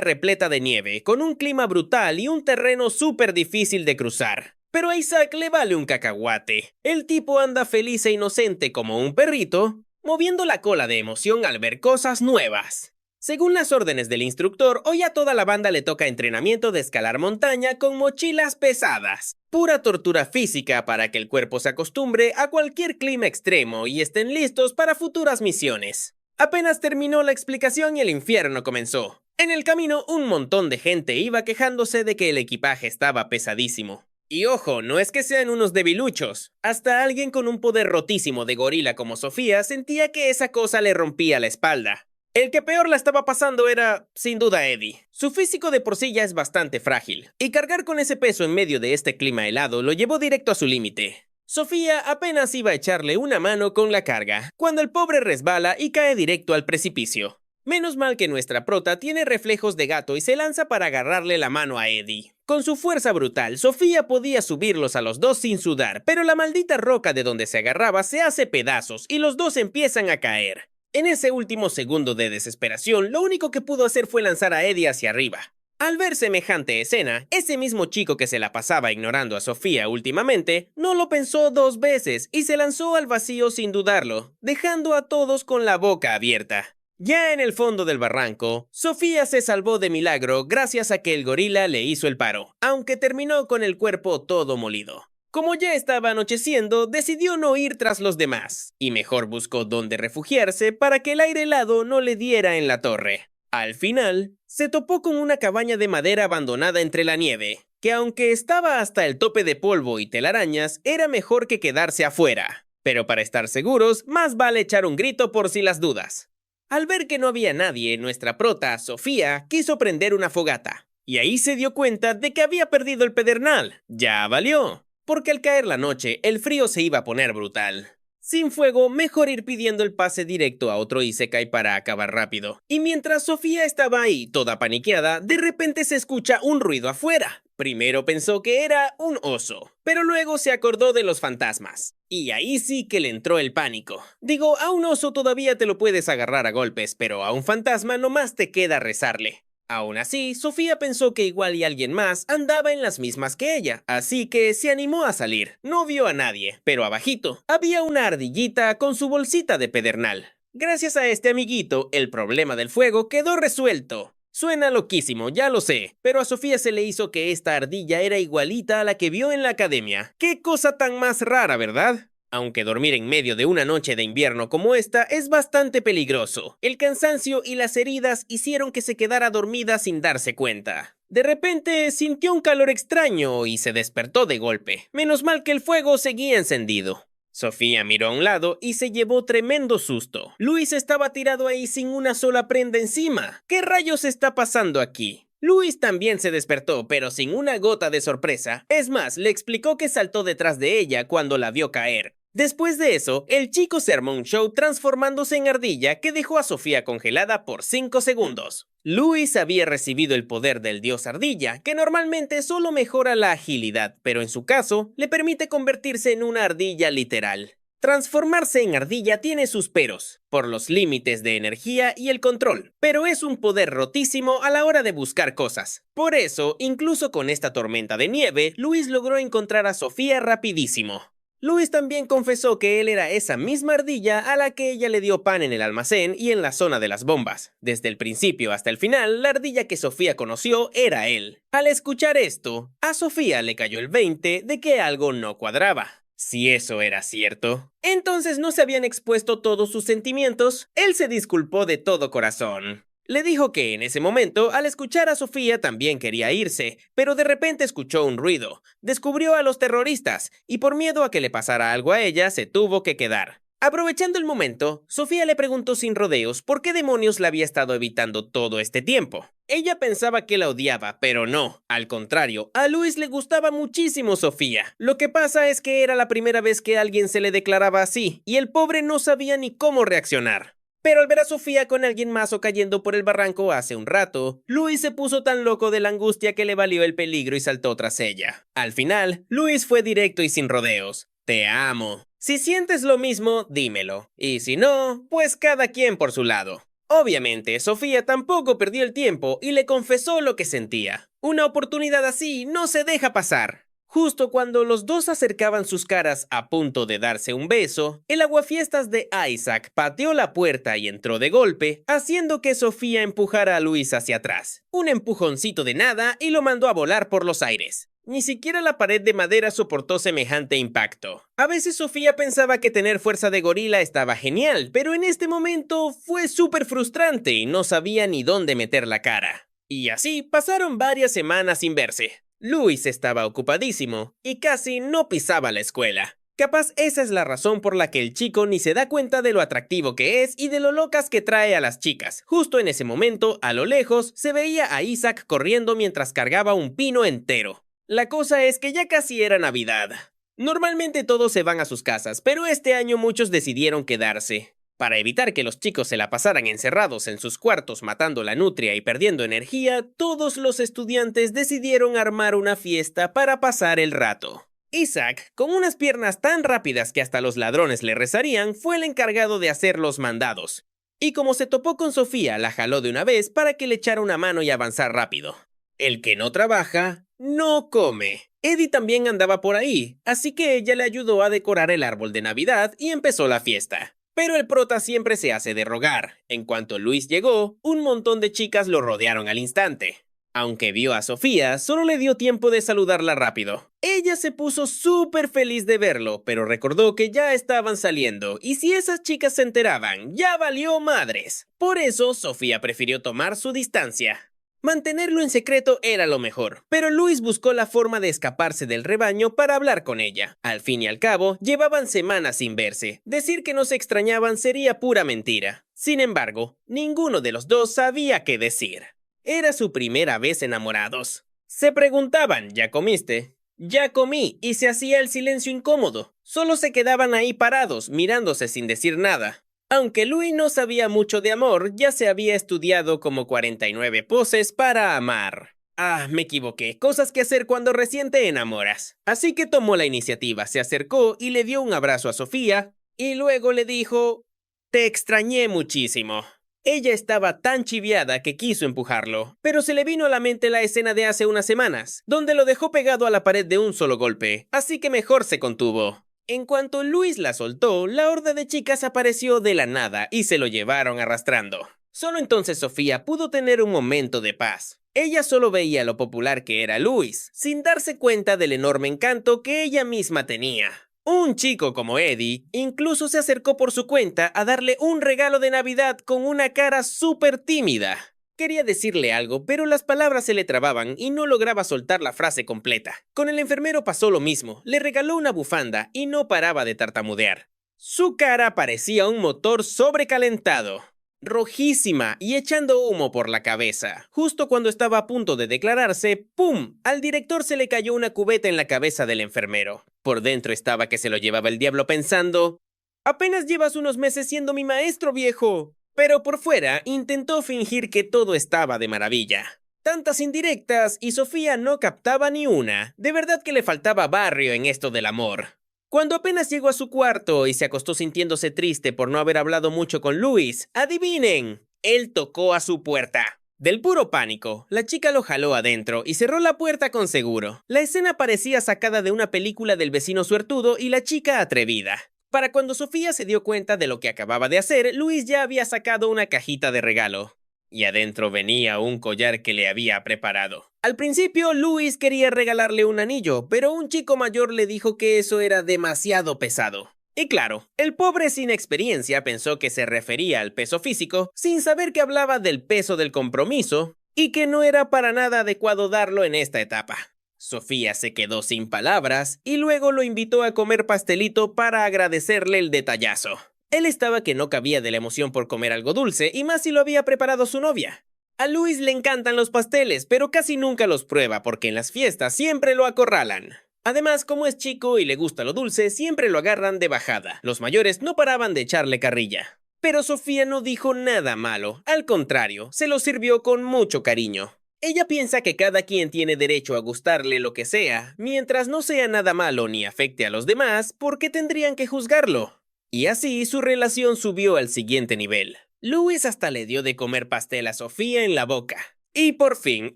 repleta de nieve, con un clima brutal y un terreno súper difícil de cruzar. Pero a Isaac le vale un cacahuate. El tipo anda feliz e inocente como un perrito, moviendo la cola de emoción al ver cosas nuevas. Según las órdenes del instructor, hoy a toda la banda le toca entrenamiento de escalar montaña con mochilas pesadas. Pura tortura física para que el cuerpo se acostumbre a cualquier clima extremo y estén listos para futuras misiones. Apenas terminó la explicación y el infierno comenzó. En el camino, un montón de gente iba quejándose de que el equipaje estaba pesadísimo. Y ojo, no es que sean unos debiluchos. Hasta alguien con un poder rotísimo de gorila como Sofía sentía que esa cosa le rompía la espalda. El que peor la estaba pasando era, sin duda, Eddie. Su físico de por sí ya es bastante frágil, y cargar con ese peso en medio de este clima helado lo llevó directo a su límite. Sofía apenas iba a echarle una mano con la carga, cuando el pobre resbala y cae directo al precipicio. Menos mal que nuestra prota tiene reflejos de gato y se lanza para agarrarle la mano a Eddie. Con su fuerza brutal, Sofía podía subirlos a los dos sin sudar, pero la maldita roca de donde se agarraba se hace pedazos y los dos empiezan a caer. En ese último segundo de desesperación, lo único que pudo hacer fue lanzar a Eddie hacia arriba. Al ver semejante escena, ese mismo chico que se la pasaba ignorando a Sofía últimamente, no lo pensó 2 veces y se lanzó al vacío sin dudarlo, dejando a todos con la boca abierta. Ya en el fondo del barranco, Sofía se salvó de milagro gracias a que el gorila le hizo el paro, aunque terminó con el cuerpo todo molido. Como ya estaba anocheciendo, decidió no ir tras los demás, y mejor buscó dónde refugiarse para que el aire helado no le diera en la torre. Al final, se topó con una cabaña de madera abandonada entre la nieve, que aunque estaba hasta el tope de polvo y telarañas, era mejor que quedarse afuera. Pero para estar seguros, más vale echar un grito por si las dudas. Al ver que no había nadie, nuestra prota, Sofía, quiso prender una fogata, y ahí se dio cuenta de que había perdido el pedernal. ¡Ya valió! Porque al caer la noche, el frío se iba a poner brutal. Sin fuego, mejor ir pidiendo el pase directo a otro isekai para acabar rápido. Y mientras Sofía estaba ahí, toda paniqueada, de repente se escucha un ruido afuera. Primero pensó que era un oso, pero luego se acordó de los fantasmas. Y ahí sí que le entró el pánico. Digo, a un oso todavía te lo puedes agarrar a golpes, pero a un fantasma nomás te queda rezarle. Aún así, Sofía pensó que igual y alguien más andaba en las mismas que ella, así que se animó a salir. No vio a nadie, pero abajito había una ardillita con su bolsita de pedernal. Gracias a este amiguito, el problema del fuego quedó resuelto. Suena loquísimo, ya lo sé, pero a Sofía se le hizo que esta ardilla era igualita a la que vio en la academia. ¡Qué cosa tan más rara!, ¿verdad? Aunque dormir en medio de una noche de invierno como esta es bastante peligroso. El cansancio y las heridas hicieron que se quedara dormida sin darse cuenta. De repente sintió un calor extraño y se despertó de golpe. Menos mal que el fuego seguía encendido. Sofía miró a un lado y se llevó tremendo susto. Luis estaba tirado ahí sin una sola prenda encima. ¿Qué rayos está pasando aquí? Luis también se despertó, pero sin una gota de sorpresa. Es más, le explicó que saltó detrás de ella cuando la vio caer. Después de eso, el chico se armó un show transformándose en ardilla que dejó a Sofía congelada por 5 segundos. Luis había recibido el poder del dios ardilla, que normalmente solo mejora la agilidad, pero en su caso, le permite convertirse en una ardilla literal. Transformarse en ardilla tiene sus peros, por los límites de energía y el control, pero es un poder rotísimo a la hora de buscar cosas. Por eso, incluso con esta tormenta de nieve, Luis logró encontrar a Sofía rapidísimo. Luis también confesó que él era esa misma ardilla a la que ella le dio pan en el almacén y en la zona de las bombas. Desde el principio hasta el final, la ardilla que Sofía conoció era él. Al escuchar esto, a Sofía le cayó el 20 de que algo no cuadraba. Si eso era cierto, entonces no se habían expuesto todos sus sentimientos. Él se disculpó de todo corazón. Le dijo que en ese momento, al escuchar a Sofía, también quería irse, pero de repente escuchó un ruido, descubrió a los terroristas, y por miedo a que le pasara algo a ella, se tuvo que quedar. Aprovechando el momento, Sofía le preguntó sin rodeos por qué demonios la había estado evitando todo este tiempo. Ella pensaba que la odiaba, pero no. Al contrario, a Luis le gustaba muchísimo Sofía. Lo que pasa es que era la primera vez que alguien se le declaraba así, y el pobre no sabía ni cómo reaccionar. Pero al ver a Sofía con alguien más o cayendo por el barranco hace un rato, Luis se puso tan loco de la angustia que le valió el peligro y saltó tras ella. Al final, Luis fue directo y sin rodeos. Te amo. Si sientes lo mismo, dímelo. Y si no, pues cada quien por su lado. Obviamente, Sofía tampoco perdió el tiempo y le confesó lo que sentía. Una oportunidad así no se deja pasar. Justo cuando los dos acercaban sus caras a punto de darse un beso, el aguafiestas de Isaac pateó la puerta y entró de golpe, haciendo que Sofía empujara a Luis hacia atrás. Un empujoncito de nada y lo mandó a volar por los aires. Ni siquiera la pared de madera soportó semejante impacto. A veces Sofía pensaba que tener fuerza de gorila estaba genial, pero en este momento fue súper frustrante y no sabía ni dónde meter la cara. Y así pasaron varias semanas sin verse. Luis estaba ocupadísimo y casi no pisaba la escuela. Capaz esa es la razón por la que el chico ni se da cuenta de lo atractivo que es y de lo locas que trae a las chicas. Justo en ese momento, a lo lejos, se veía a Isaac corriendo mientras cargaba un pino entero. La cosa es que ya casi era Navidad. Normalmente todos se van a sus casas, pero este año muchos decidieron quedarse. Para evitar que los chicos se la pasaran encerrados en sus cuartos matando la nutria y perdiendo energía, todos los estudiantes decidieron armar una fiesta para pasar el rato. Isaac, con unas piernas tan rápidas que hasta los ladrones le rezarían, fue el encargado de hacer los mandados. Y como se topó con Sofía, la jaló de una vez para que le echara una mano y avanzar rápido. El que no trabaja, no come. Eddie también andaba por ahí, así que ella le ayudó a decorar el árbol de Navidad y empezó la fiesta. Pero el prota siempre se hace de rogar. En cuanto Luis llegó, un montón de chicas lo rodearon al instante. Aunque vio a Sofía, solo le dio tiempo de saludarla rápido. Ella se puso súper feliz de verlo, pero recordó que ya estaban saliendo, y si esas chicas se enteraban, ya valió madres. Por eso, Sofía prefirió tomar su distancia. Mantenerlo en secreto era lo mejor, pero Luis buscó la forma de escaparse del rebaño para hablar con ella. Al fin y al cabo, llevaban semanas sin verse. Decir que no se extrañaban sería pura mentira. Sin embargo, ninguno de los dos sabía qué decir. Era su primera vez enamorados. Se preguntaban, ¿ya comiste? Ya comí, y se hacía el silencio incómodo. Solo se quedaban ahí parados, mirándose sin decir nada. Aunque Luis no sabía mucho de amor, ya se había estudiado como 49 poses para amar. Ah, me equivoqué, cosas que hacer cuando recién te enamoras. Así que tomó la iniciativa, se acercó y le dio un abrazo a Sofía, y luego le dijo: «Te extrañé muchísimo». Ella estaba tan chiviada que quiso empujarlo, pero se le vino a la mente la escena de hace unas semanas, donde lo dejó pegado a la pared de un solo golpe, así que mejor se contuvo. En cuanto Luis la soltó, la horda de chicas apareció de la nada y se lo llevaron arrastrando. Solo entonces Sofía pudo tener un momento de paz. Ella solo veía lo popular que era Luis, sin darse cuenta del enorme encanto que ella misma tenía. Un chico como Eddie incluso se acercó por su cuenta a darle un regalo de Navidad con una cara súper tímida. Quería decirle algo, pero las palabras se le trababan y no lograba soltar la frase completa. Con el enfermero pasó lo mismo, le regaló una bufanda y no paraba de tartamudear. Su cara parecía un motor sobrecalentado. rojísima y echando humo por la cabeza. Justo cuando estaba a punto de declararse, ¡pum! Al director se le cayó una cubeta en la cabeza del enfermero. Por dentro estaba que se lo llevaba el diablo pensando: «Apenas llevas unos meses siendo mi maestro, viejo». Pero por fuera intentó fingir que todo estaba de maravilla. Tantas indirectas y Sofía no captaba ni una. De verdad que le faltaba barrio en esto del amor. Cuando apenas llegó a su cuarto y se acostó sintiéndose triste por no haber hablado mucho con Luis, ¡adivinen! Él tocó a su puerta. Del puro pánico, la chica lo jaló adentro y cerró la puerta con seguro. La escena parecía sacada de una película del vecino suertudo y la chica atrevida. Para cuando Sofía se dio cuenta de lo que acababa de hacer, Luis ya había sacado una cajita de regalo. Y adentro venía un collar que le había preparado. Al principio, Luis quería regalarle un anillo, pero un chico mayor le dijo que eso era demasiado pesado. Y claro, el pobre sin experiencia pensó que se refería al peso físico, sin saber que hablaba del peso del compromiso, y que no era para nada adecuado darlo en esta etapa. Sofía se quedó sin palabras, y luego lo invitó a comer pastelito para agradecerle el detallazo. Él estaba que no cabía de la emoción por comer algo dulce, y más si lo había preparado su novia. A Luis le encantan los pasteles, pero casi nunca los prueba porque en las fiestas siempre lo acorralan. Además, como es chico y le gusta lo dulce, siempre lo agarran de bajada. Los mayores no paraban de echarle carrilla. Pero Sofía no dijo nada malo, al contrario, se lo sirvió con mucho cariño. Ella piensa que cada quien tiene derecho a gustarle lo que sea, mientras no sea nada malo ni afecte a los demás, ¿por qué tendrían que juzgarlo? Y así su relación subió al siguiente nivel. Luis hasta le dio de comer pastel a Sofía en la boca. Y por fin,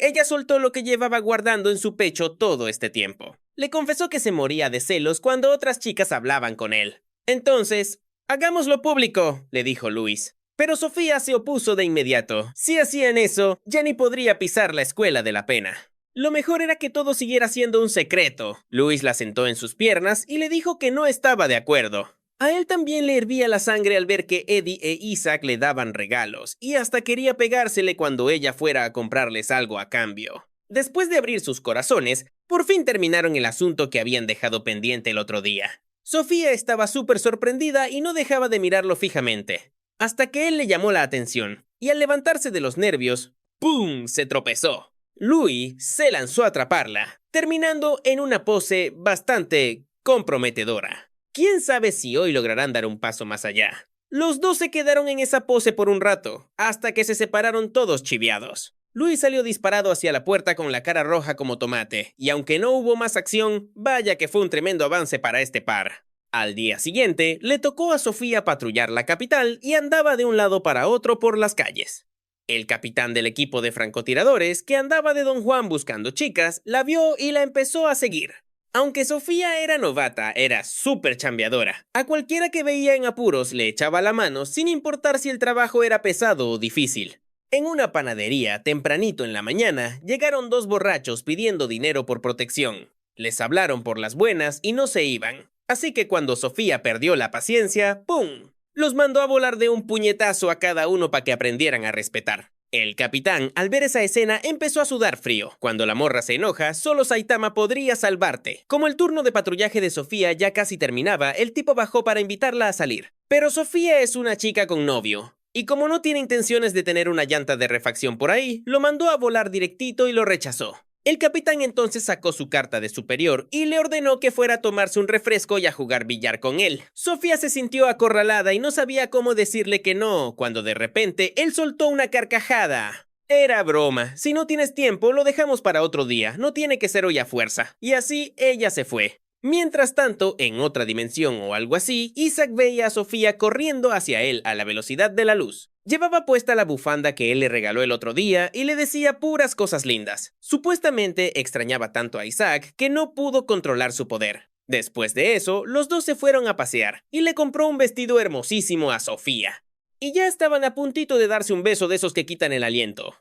ella soltó lo que llevaba guardando en su pecho todo este tiempo. Le confesó que se moría de celos cuando otras chicas hablaban con él. Entonces, hagámoslo público, le dijo Luis. Pero Sofía se opuso de inmediato. Si hacían eso, ya ni podría pisar la escuela de la pena. Lo mejor era que todo siguiera siendo un secreto. Luis la sentó en sus piernas y le dijo que no estaba de acuerdo. A él también le hervía la sangre al ver que Eddie e Isaac le daban regalos, y hasta quería pegársele cuando ella fuera a comprarles algo a cambio. Después de abrir sus corazones, por fin terminaron el asunto que habían dejado pendiente el otro día. Sofía estaba súper sorprendida y no dejaba de mirarlo fijamente, hasta que él le llamó la atención, y al levantarse de los nervios, ¡pum!, se tropezó. Louis se lanzó a atraparla, terminando en una pose bastante comprometedora. ¿Quién sabe si hoy lograrán dar un paso más allá? Los dos se quedaron en esa pose por un rato, hasta que se separaron todos chiviados. Luis salió disparado hacia la puerta con la cara roja como tomate, y aunque no hubo más acción, vaya que fue un tremendo avance para este par. Al día siguiente, le tocó a Sofía patrullar la capital y andaba de un lado para otro por las calles. El capitán del equipo de francotiradores, que andaba de Don Juan buscando chicas, la vio y la empezó a seguir. Aunque Sofía era novata, era súper chambeadora. A cualquiera que veía en apuros le echaba la mano sin importar si el trabajo era pesado o difícil. En una panadería, tempranito en la mañana, llegaron dos borrachos pidiendo dinero por protección. Les hablaron por las buenas y no se iban. Así que cuando Sofía perdió la paciencia, ¡pum!, los mandó a volar de un puñetazo a cada uno para que aprendieran a respetar. El capitán, al ver esa escena, empezó a sudar frío. Cuando la morra se enoja, solo Saitama podría salvarte. Como el turno de patrullaje de Sofía ya casi terminaba, el tipo bajó para invitarla a salir. Pero Sofía es una chica con novio, y como no tiene intenciones de tener una llanta de refacción por ahí, lo mandó a volar directito y lo rechazó. El capitán entonces sacó su carta de superior y le ordenó que fuera a tomarse un refresco y a jugar billar con él. Sofía se sintió acorralada y no sabía cómo decirle que no, cuando de repente él soltó una carcajada. Era broma, si no tienes tiempo lo dejamos para otro día, no tiene que ser hoy a fuerza. Y así ella se fue. Mientras tanto, en otra dimensión o algo así, Isaac veía a Sofía corriendo hacia él a la velocidad de la luz. Llevaba puesta la bufanda que él le regaló el otro día y le decía puras cosas lindas. Supuestamente extrañaba tanto a Isaac que no pudo controlar su poder. Después de eso, los dos se fueron a pasear y le compró un vestido hermosísimo a Sofía. Y ya estaban a puntito de darse un beso de esos que quitan el aliento.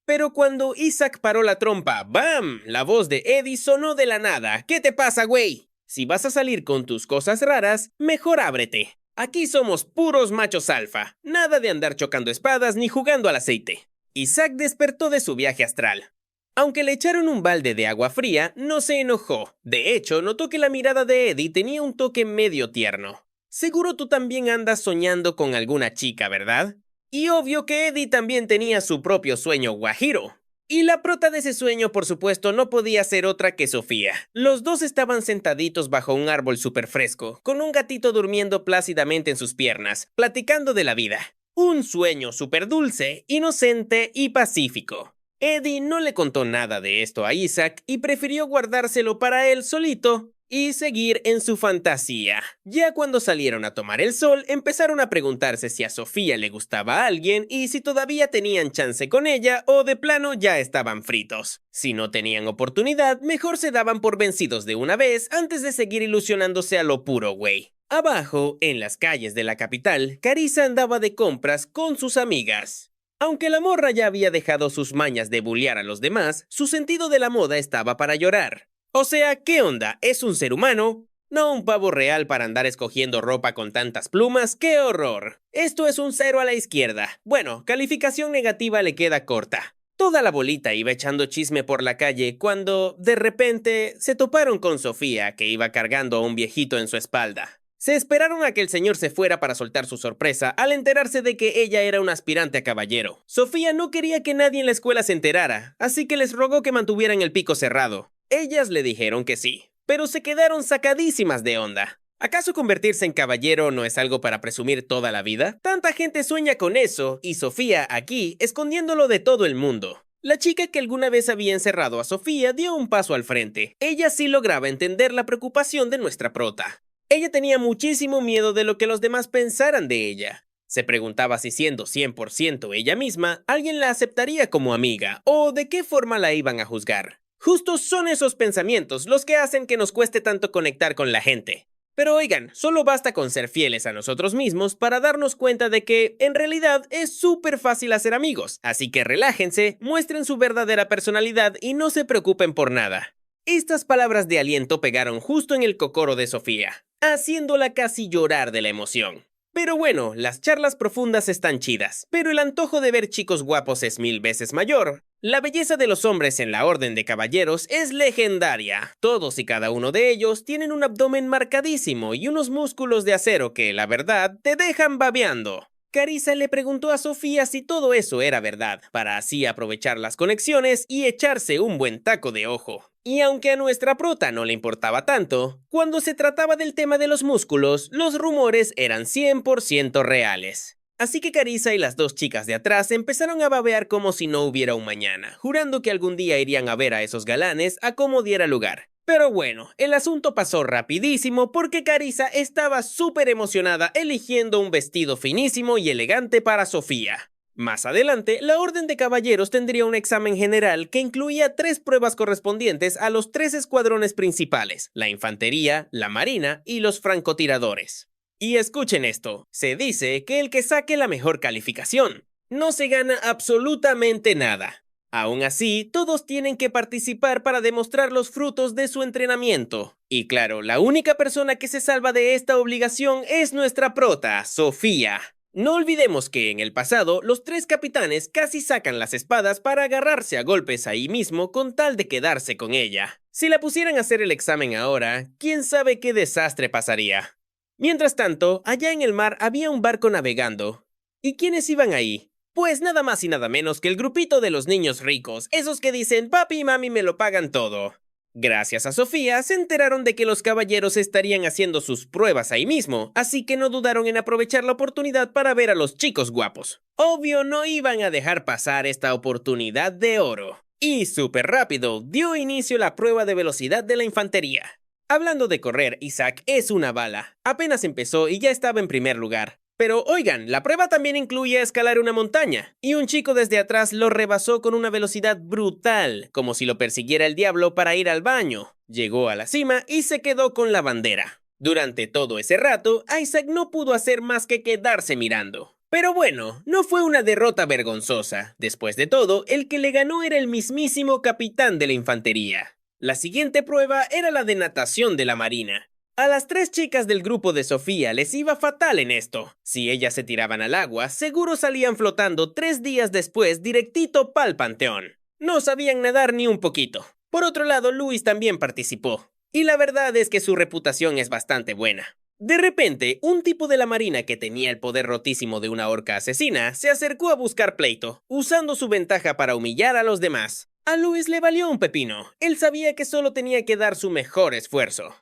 Pero cuando Isaac paró la trompa, ¡bam!, la voz de Eddie sonó de la nada. ¿Qué te pasa, güey? Si vas a salir con tus cosas raras, mejor ábrete. Aquí somos puros machos alfa, nada de andar chocando espadas ni jugando al aceite. Isaac despertó de su viaje astral. Aunque le echaron un balde de agua fría, no se enojó. De hecho, notó que la mirada de Eddie tenía un toque medio tierno. Seguro tú también andas soñando con alguna chica, ¿verdad? Y obvio que Eddie también tenía su propio sueño guajiro. Y la prota de ese sueño, por supuesto, no podía ser otra que Sofía. Los dos estaban sentaditos bajo un árbol súper fresco, con un gatito durmiendo plácidamente en sus piernas, platicando de la vida. Un sueño súper dulce, inocente y pacífico. Eddie no le contó nada de esto a Isaac y prefirió guardárselo para él solito y seguir en su fantasía. Ya cuando salieron a tomar el sol, empezaron a preguntarse si a Sofía le gustaba a alguien y si todavía tenían chance con ella o de plano ya estaban fritos. Si no tenían oportunidad, mejor se daban por vencidos de una vez antes de seguir ilusionándose a lo puro güey. Abajo, en las calles de la capital, Carissa andaba de compras con sus amigas. Aunque la morra ya había dejado sus mañas de bullear a los demás, su sentido de la moda estaba para llorar. O sea, ¿qué onda? ¿Es un ser humano? No un pavo real para andar escogiendo ropa con tantas plumas. ¡Qué horror! Esto es un 0 a la izquierda. Bueno, calificación negativa le queda corta. Toda la bolita iba echando chisme por la calle cuando, de repente, se toparon con Sofía, que iba cargando a un viejito en su espalda. Se esperaron a que el señor se fuera para soltar su sorpresa al enterarse de que ella era una aspirante a caballero. Sofía no quería que nadie en la escuela se enterara, así que les rogó que mantuvieran el pico cerrado. Ellas le dijeron que sí, pero se quedaron sacadísimas de onda. ¿Acaso convertirse en caballero no es algo para presumir toda la vida? Tanta gente sueña con eso, y Sofía aquí, escondiéndolo de todo el mundo. La chica que alguna vez había encerrado a Sofía dio un paso al frente. Ella sí lograba entender la preocupación de nuestra prota. Ella tenía muchísimo miedo de lo que los demás pensaran de ella. Se preguntaba si siendo 100% ella misma, alguien la aceptaría como amiga, o de qué forma la iban a juzgar. Justo son esos pensamientos los que hacen que nos cueste tanto conectar con la gente. Pero oigan, solo basta con ser fieles a nosotros mismos para darnos cuenta de que, en realidad, es súper fácil hacer amigos. Así que relájense, muestren su verdadera personalidad y no se preocupen por nada. Estas palabras de aliento pegaron justo en el cocoro de Sofía, haciéndola casi llorar de la emoción. Pero bueno, las charlas profundas están chidas, pero el antojo de ver chicos guapos es 1000 veces mayor. La belleza de los hombres en la Orden de Caballeros es legendaria. Todos y cada uno de ellos tienen un abdomen marcadísimo y unos músculos de acero que, la verdad, te dejan babeando. Carissa le preguntó a Sofía si todo eso era verdad, para así aprovechar las conexiones y echarse un buen taco de ojo. Y aunque a nuestra prota no le importaba tanto, cuando se trataba del tema de los músculos, los rumores eran 100% reales. Así que Carissa y las dos chicas de atrás empezaron a babear como si no hubiera un mañana, jurando que algún día irían a ver a esos galanes a como diera lugar. Pero bueno, el asunto pasó rapidísimo porque Carissa estaba súper emocionada eligiendo un vestido finísimo y elegante para Sofía. Más adelante, la Orden de Caballeros tendría un examen general que incluía 3 pruebas correspondientes a los 3 escuadrones principales, la infantería, la marina y los francotiradores. Y escuchen esto, se dice que el que saque la mejor calificación no se gana absolutamente nada. Aún así, todos tienen que participar para demostrar los frutos de su entrenamiento. Y claro, la única persona que se salva de esta obligación es nuestra prota, Sofía. No olvidemos que en el pasado, los 3 capitanes casi sacan las espadas para agarrarse a golpes ahí mismo con tal de quedarse con ella. Si la pusieran a hacer el examen ahora, quién sabe qué desastre pasaría. Mientras tanto, allá en el mar había un barco navegando. ¿Y quiénes iban ahí? Pues nada más y nada menos que el grupito de los niños ricos, esos que dicen papi y mami me lo pagan todo. Gracias a Sofía, se enteraron de que los caballeros estarían haciendo sus pruebas ahí mismo, así que no dudaron en aprovechar la oportunidad para ver a los chicos guapos. Obvio, no iban a dejar pasar esta oportunidad de oro. Y súper rápido, dio inicio la prueba de velocidad de la infantería. Hablando de correr, Isaac es una bala. Apenas empezó y ya estaba en primer lugar. Pero oigan, la prueba también incluye escalar una montaña, y un chico desde atrás lo rebasó con una velocidad brutal, como si lo persiguiera el diablo para ir al baño. Llegó a la cima y se quedó con la bandera. Durante todo ese rato, Isaac no pudo hacer más que quedarse mirando. Pero bueno, no fue una derrota vergonzosa. Después de todo, el que le ganó era el mismísimo capitán de la infantería. La siguiente prueba era la de natación de la marina. A las 3 chicas del grupo de Sofía les iba fatal en esto. Si ellas se tiraban al agua, seguro salían flotando 3 días después directito pa'l panteón. No sabían nadar ni un poquito. Por otro lado, Luis también participó. Y la verdad es que su reputación es bastante buena. De repente, un tipo de la marina que tenía el poder rotísimo de una orca asesina se acercó a buscar pleito, usando su ventaja para humillar a los demás. A Luis le valió un pepino, él sabía que solo tenía que dar su mejor esfuerzo.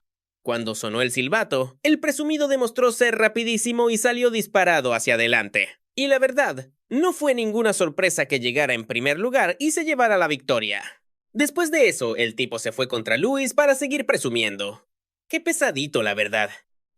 Cuando sonó el silbato, el presumido demostró ser rapidísimo y salió disparado hacia adelante. Y la verdad, no fue ninguna sorpresa que llegara en primer lugar y se llevara la victoria. Después de eso, el tipo se fue contra Luis para seguir presumiendo. Qué pesadito, la verdad.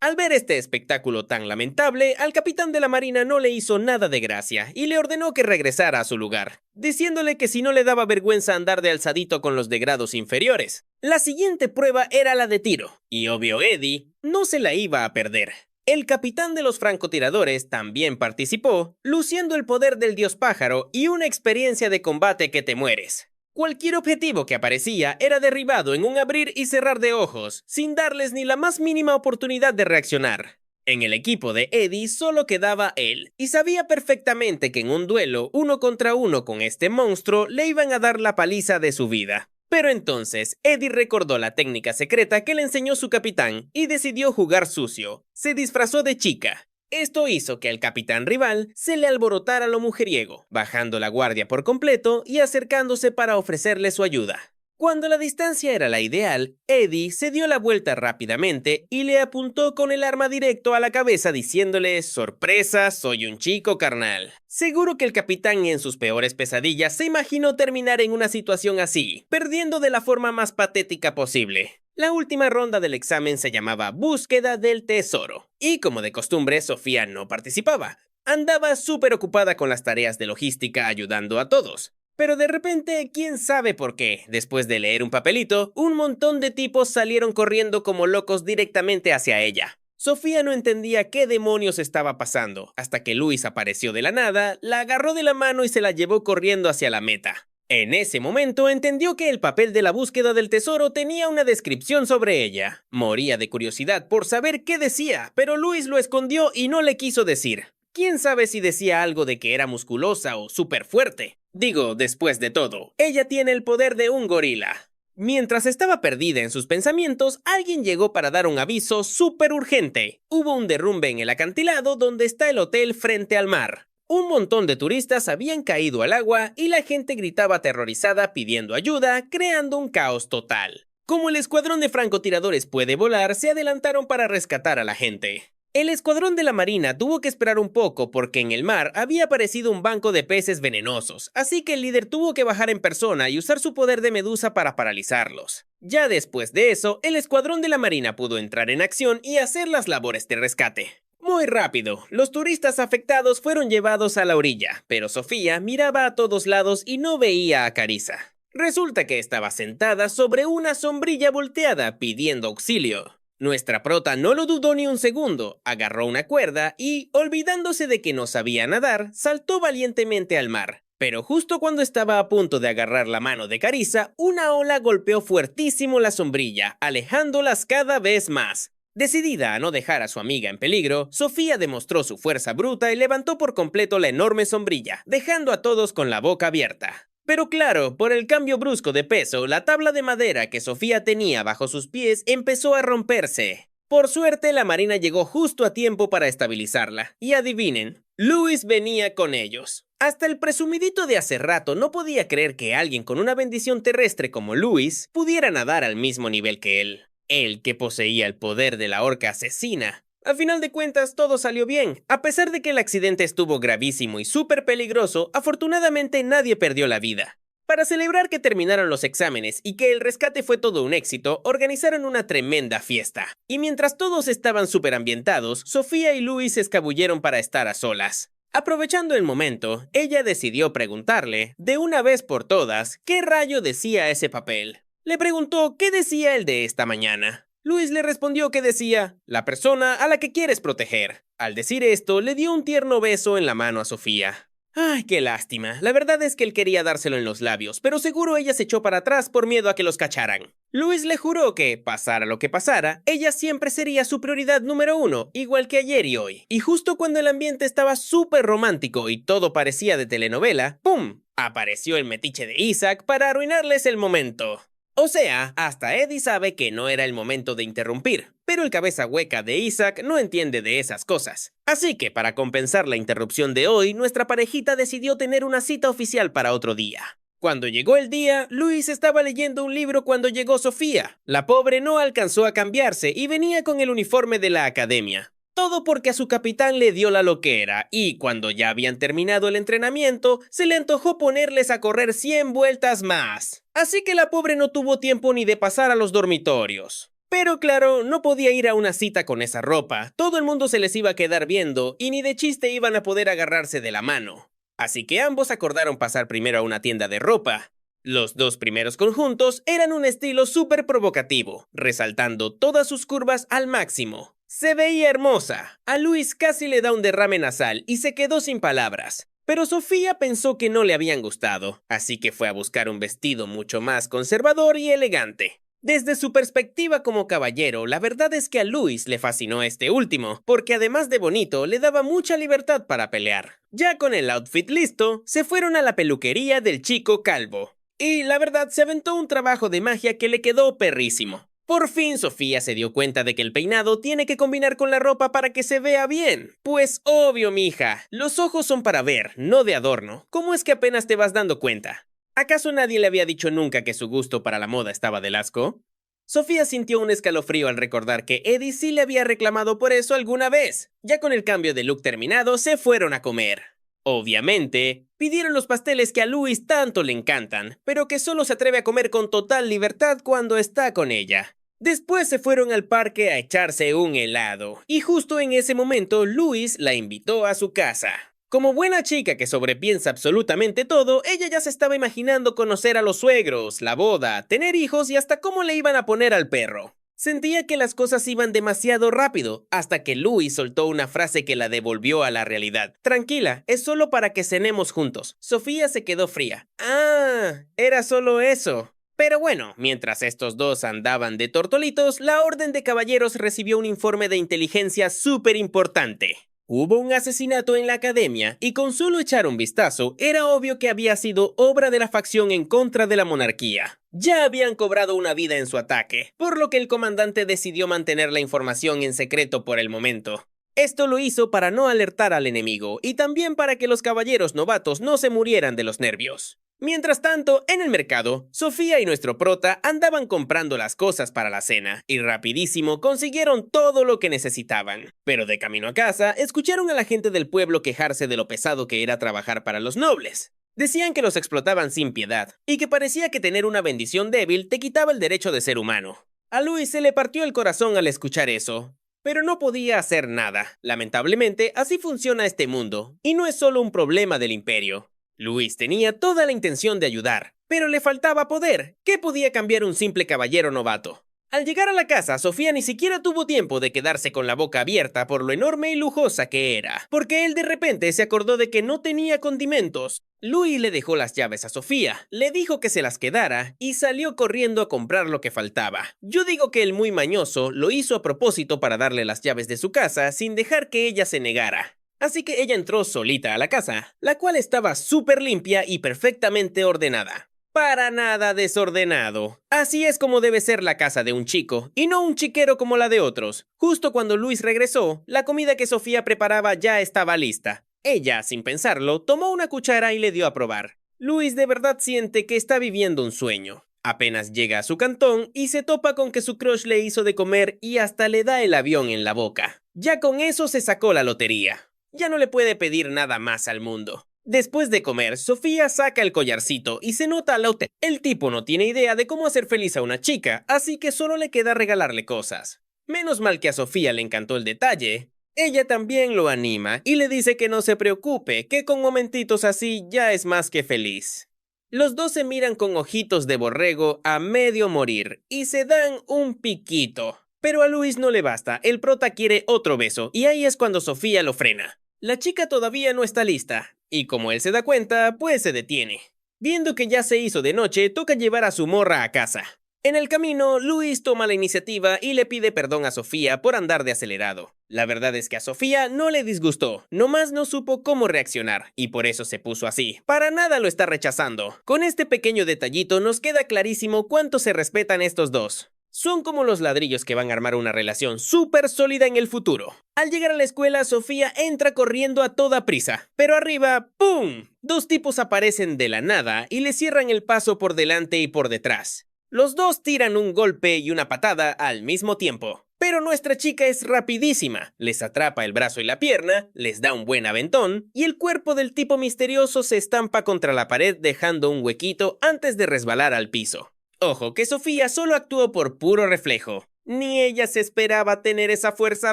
Al ver este espectáculo tan lamentable, al capitán de la marina no le hizo nada de gracia y le ordenó que regresara a su lugar, diciéndole que si no le daba vergüenza andar de alzadito con los de grados inferiores. La siguiente prueba era la de tiro, y obvio Eddie no se la iba a perder. El capitán de los francotiradores también participó, luciendo el poder del dios pájaro y una experiencia de combate que te mueres. Cualquier objetivo que aparecía era derribado en un abrir y cerrar de ojos, sin darles ni la más mínima oportunidad de reaccionar. En el equipo de Eddie solo quedaba él, y sabía perfectamente que en un duelo 1 contra 1 con este monstruo le iban a dar la paliza de su vida. Pero entonces, Eddie recordó la técnica secreta que le enseñó su capitán y decidió jugar sucio. Se disfrazó de chica. Esto hizo que al capitán rival se le alborotara lo mujeriego, bajando la guardia por completo y acercándose para ofrecerle su ayuda. Cuando la distancia era la ideal, Eddie se dio la vuelta rápidamente y le apuntó con el arma directo a la cabeza diciéndole: «Sorpresa, soy un chico, carnal». Seguro que el capitán en sus peores pesadillas se imaginó terminar en una situación así, perdiendo de la forma más patética posible. La última ronda del examen se llamaba Búsqueda del Tesoro, y como de costumbre, Sofía no participaba. Andaba súper ocupada con las tareas de logística ayudando a todos. Pero de repente, quién sabe por qué, después de leer un papelito, un montón de tipos salieron corriendo como locos directamente hacia ella. Sofía no entendía qué demonios estaba pasando, hasta que Luis apareció de la nada, la agarró de la mano y se la llevó corriendo hacia la meta. En ese momento entendió que el papel de la búsqueda del tesoro tenía una descripción sobre ella. Moría de curiosidad por saber qué decía, pero Luis lo escondió y no le quiso decir. ¿Quién sabe si decía algo de que era musculosa o súper fuerte? Digo, después de todo, ella tiene el poder de un gorila. Mientras estaba perdida en sus pensamientos, alguien llegó para dar un aviso súper urgente. Hubo un derrumbe en el acantilado donde está el hotel frente al mar. Un montón de turistas habían caído al agua y la gente gritaba aterrorizada pidiendo ayuda, creando un caos total. Como el escuadrón de francotiradores puede volar, se adelantaron para rescatar a la gente. El escuadrón de la marina tuvo que esperar un poco porque en el mar había aparecido un banco de peces venenosos, así que el líder tuvo que bajar en persona y usar su poder de medusa para paralizarlos. Ya después de eso, el escuadrón de la marina pudo entrar en acción y hacer las labores de rescate. Muy rápido, los turistas afectados fueron llevados a la orilla, pero Sofía miraba a todos lados y no veía a Carissa. Resulta que estaba sentada sobre una sombrilla volteada pidiendo auxilio. Nuestra prota no lo dudó ni un segundo, agarró una cuerda y, olvidándose de que no sabía nadar, saltó valientemente al mar. Pero justo cuando estaba a punto de agarrar la mano de Carissa, una ola golpeó fuertísimo la sombrilla, alejándolas cada vez más. Decidida a no dejar a su amiga en peligro, Sofía demostró su fuerza bruta y levantó por completo la enorme sombrilla, dejando a todos con la boca abierta. Pero claro, por el cambio brusco de peso, la tabla de madera que Sofía tenía bajo sus pies empezó a romperse. Por suerte, la marina llegó justo a tiempo para estabilizarla. Y adivinen, Luis venía con ellos. Hasta el presumidito de hace rato no podía creer que alguien con una bendición terrestre como Luis pudiera nadar al mismo nivel que él. Él que poseía el poder de la orca asesina. A final de cuentas, todo salió bien. A pesar de que el accidente estuvo gravísimo y súper peligroso, afortunadamente nadie perdió la vida. Para celebrar que terminaron los exámenes y que el rescate fue todo un éxito, organizaron una tremenda fiesta. Y mientras todos estaban súper ambientados, Sofía y Luis se escabulleron para estar a solas. Aprovechando el momento, ella decidió preguntarle, de una vez por todas, qué rayo decía ese papel. Le preguntó qué decía el de esta mañana. Luis le respondió que decía, la persona a la que quieres proteger. Al decir esto, le dio un tierno beso en la mano a Sofía. Ay, qué lástima. La verdad es que él quería dárselo en los labios, pero seguro ella se echó para atrás por miedo a que los cacharan. Luis le juró que, pasara lo que pasara, ella siempre sería su prioridad número 1, igual que ayer y hoy. Y justo cuando el ambiente estaba súper romántico y todo parecía de telenovela, ¡pum!, apareció el metiche de Isaac para arruinarles el momento. O sea, hasta Eddie sabe que no era el momento de interrumpir, pero el cabeza hueca de Isaac no entiende de esas cosas. Así que, para compensar la interrupción de hoy, nuestra parejita decidió tener una cita oficial para otro día. Cuando llegó el día, Luis estaba leyendo un libro cuando llegó Sofía. La pobre no alcanzó a cambiarse y venía con el uniforme de la academia. Todo porque a su capitán le dio la loquera y cuando ya habían terminado el entrenamiento, se le antojó ponerles a correr 100 vueltas más. Así que la pobre no tuvo tiempo ni de pasar a los dormitorios. Pero claro, no podía ir a una cita con esa ropa, todo el mundo se les iba a quedar viendo y ni de chiste iban a poder agarrarse de la mano. Así que ambos acordaron pasar primero a una tienda de ropa. Los dos primeros conjuntos eran un estilo súper provocativo, resaltando todas sus curvas al máximo. Se veía hermosa. A Luis casi le da un derrame nasal y se quedó sin palabras. Pero Sofía pensó que no le habían gustado, así que fue a buscar un vestido mucho más conservador y elegante. Desde su perspectiva como caballero, la verdad es que a Luis le fascinó este último, porque además de bonito, le daba mucha libertad para pelear. Ya con el outfit listo, se fueron a la peluquería del chico calvo. Y la verdad, se aventó un trabajo de magia que le quedó perrísimo. Por fin Sofía se dio cuenta de que el peinado tiene que combinar con la ropa para que se vea bien. Pues obvio, mija, los ojos son para ver, no de adorno. ¿Cómo es que apenas te vas dando cuenta? ¿Acaso nadie le había dicho nunca que su gusto para la moda estaba del asco? Sofía sintió un escalofrío al recordar que Eddie sí le había reclamado por eso alguna vez. Ya con el cambio de look terminado, se fueron a comer. Obviamente, pidieron los pasteles que a Luis tanto le encantan, pero que solo se atreve a comer con total libertad cuando está con ella. Después se fueron al parque a echarse un helado, y justo en ese momento Luis la invitó a su casa. Como buena chica que sobrepiensa absolutamente todo, ella ya se estaba imaginando conocer a los suegros, la boda, tener hijos y hasta cómo le iban a poner al perro. Sentía que las cosas iban demasiado rápido, hasta que Luis soltó una frase que la devolvió a la realidad. Tranquila, es solo para que cenemos juntos. Sofía se quedó fría. Ah, era solo eso. Pero bueno, mientras estos dos andaban de tortolitos, la Orden de Caballeros recibió un informe de inteligencia súper importante. Hubo un asesinato en la academia y con solo echar un vistazo, era obvio que había sido obra de la facción en contra de la monarquía. Ya habían cobrado una vida en su ataque, por lo que el comandante decidió mantener la información en secreto por el momento. Esto lo hizo para no alertar al enemigo y también para que los caballeros novatos no se murieran de los nervios. Mientras tanto, en el mercado, Sofía y nuestro prota andaban comprando las cosas para la cena y rapidísimo consiguieron todo lo que necesitaban. Pero de camino a casa, escucharon a la gente del pueblo quejarse de lo pesado que era trabajar para los nobles. Decían que los explotaban sin piedad y que parecía que tener una bendición débil te quitaba el derecho de ser humano. A Luis se le partió el corazón al escuchar eso. Pero no podía hacer nada. Lamentablemente, así funciona este mundo, y no es solo un problema del imperio. Luis tenía toda la intención de ayudar, pero le faltaba poder. ¿Qué podía cambiar un simple caballero novato? Al llegar a la casa, Sofía ni siquiera tuvo tiempo de quedarse con la boca abierta por lo enorme y lujosa que era, porque él de repente se acordó de que no tenía condimentos. Luis le dejó las llaves a Sofía, le dijo que se las quedara y salió corriendo a comprar lo que faltaba. Yo digo que el muy mañoso lo hizo a propósito para darle las llaves de su casa sin dejar que ella se negara. Así que ella entró solita a la casa, la cual estaba súper limpia y perfectamente ordenada. Para nada desordenado. Así es como debe ser la casa de un chico, y no un chiquero como la de otros. Justo cuando Luis regresó, la comida que Sofía preparaba ya estaba lista. Ella, sin pensarlo, tomó una cuchara y le dio a probar. Luis de verdad siente que está viviendo un sueño. Apenas llega a su cantón y se topa con que su crush le hizo de comer y hasta le da el avión en la boca. Ya con eso se sacó la lotería. Ya no le puede pedir nada más al mundo. Después de comer, Sofía saca el collarcito y se nota al hotel. El tipo no tiene idea de cómo hacer feliz a una chica, así que solo le queda regalarle cosas. Menos mal que a Sofía le encantó el detalle. Ella también lo anima y le dice que no se preocupe, que con momentitos así ya es más que feliz. Los dos se miran con ojitos de borrego a medio morir y se dan un piquito. Pero a Luis no le basta, el prota quiere otro beso y ahí es cuando Sofía lo frena. La chica todavía no está lista, y como él se da cuenta, pues se detiene. Viendo que ya se hizo de noche, toca llevar a su morra a casa. En el camino, Luis toma la iniciativa y le pide perdón a Sofía por andar de acelerado. La verdad es que a Sofía no le disgustó, nomás no supo cómo reaccionar, y por eso se puso así. Para nada lo está rechazando. Con este pequeño detallito nos queda clarísimo cuánto se respetan estos dos. Son como los ladrillos que van a armar una relación súper sólida en el futuro. Al llegar a la escuela, Sofía entra corriendo a toda prisa, pero arriba, ¡pum! Dos tipos aparecen de la nada y le cierran el paso por delante y por detrás. Los dos tiran un golpe y una patada al mismo tiempo. Pero nuestra chica es rapidísima, les atrapa el brazo y la pierna, les da un buen aventón y el cuerpo del tipo misterioso se estampa contra la pared dejando un huequito antes de resbalar al piso. Ojo, que Sofía solo actuó por puro reflejo. Ni ella se esperaba tener esa fuerza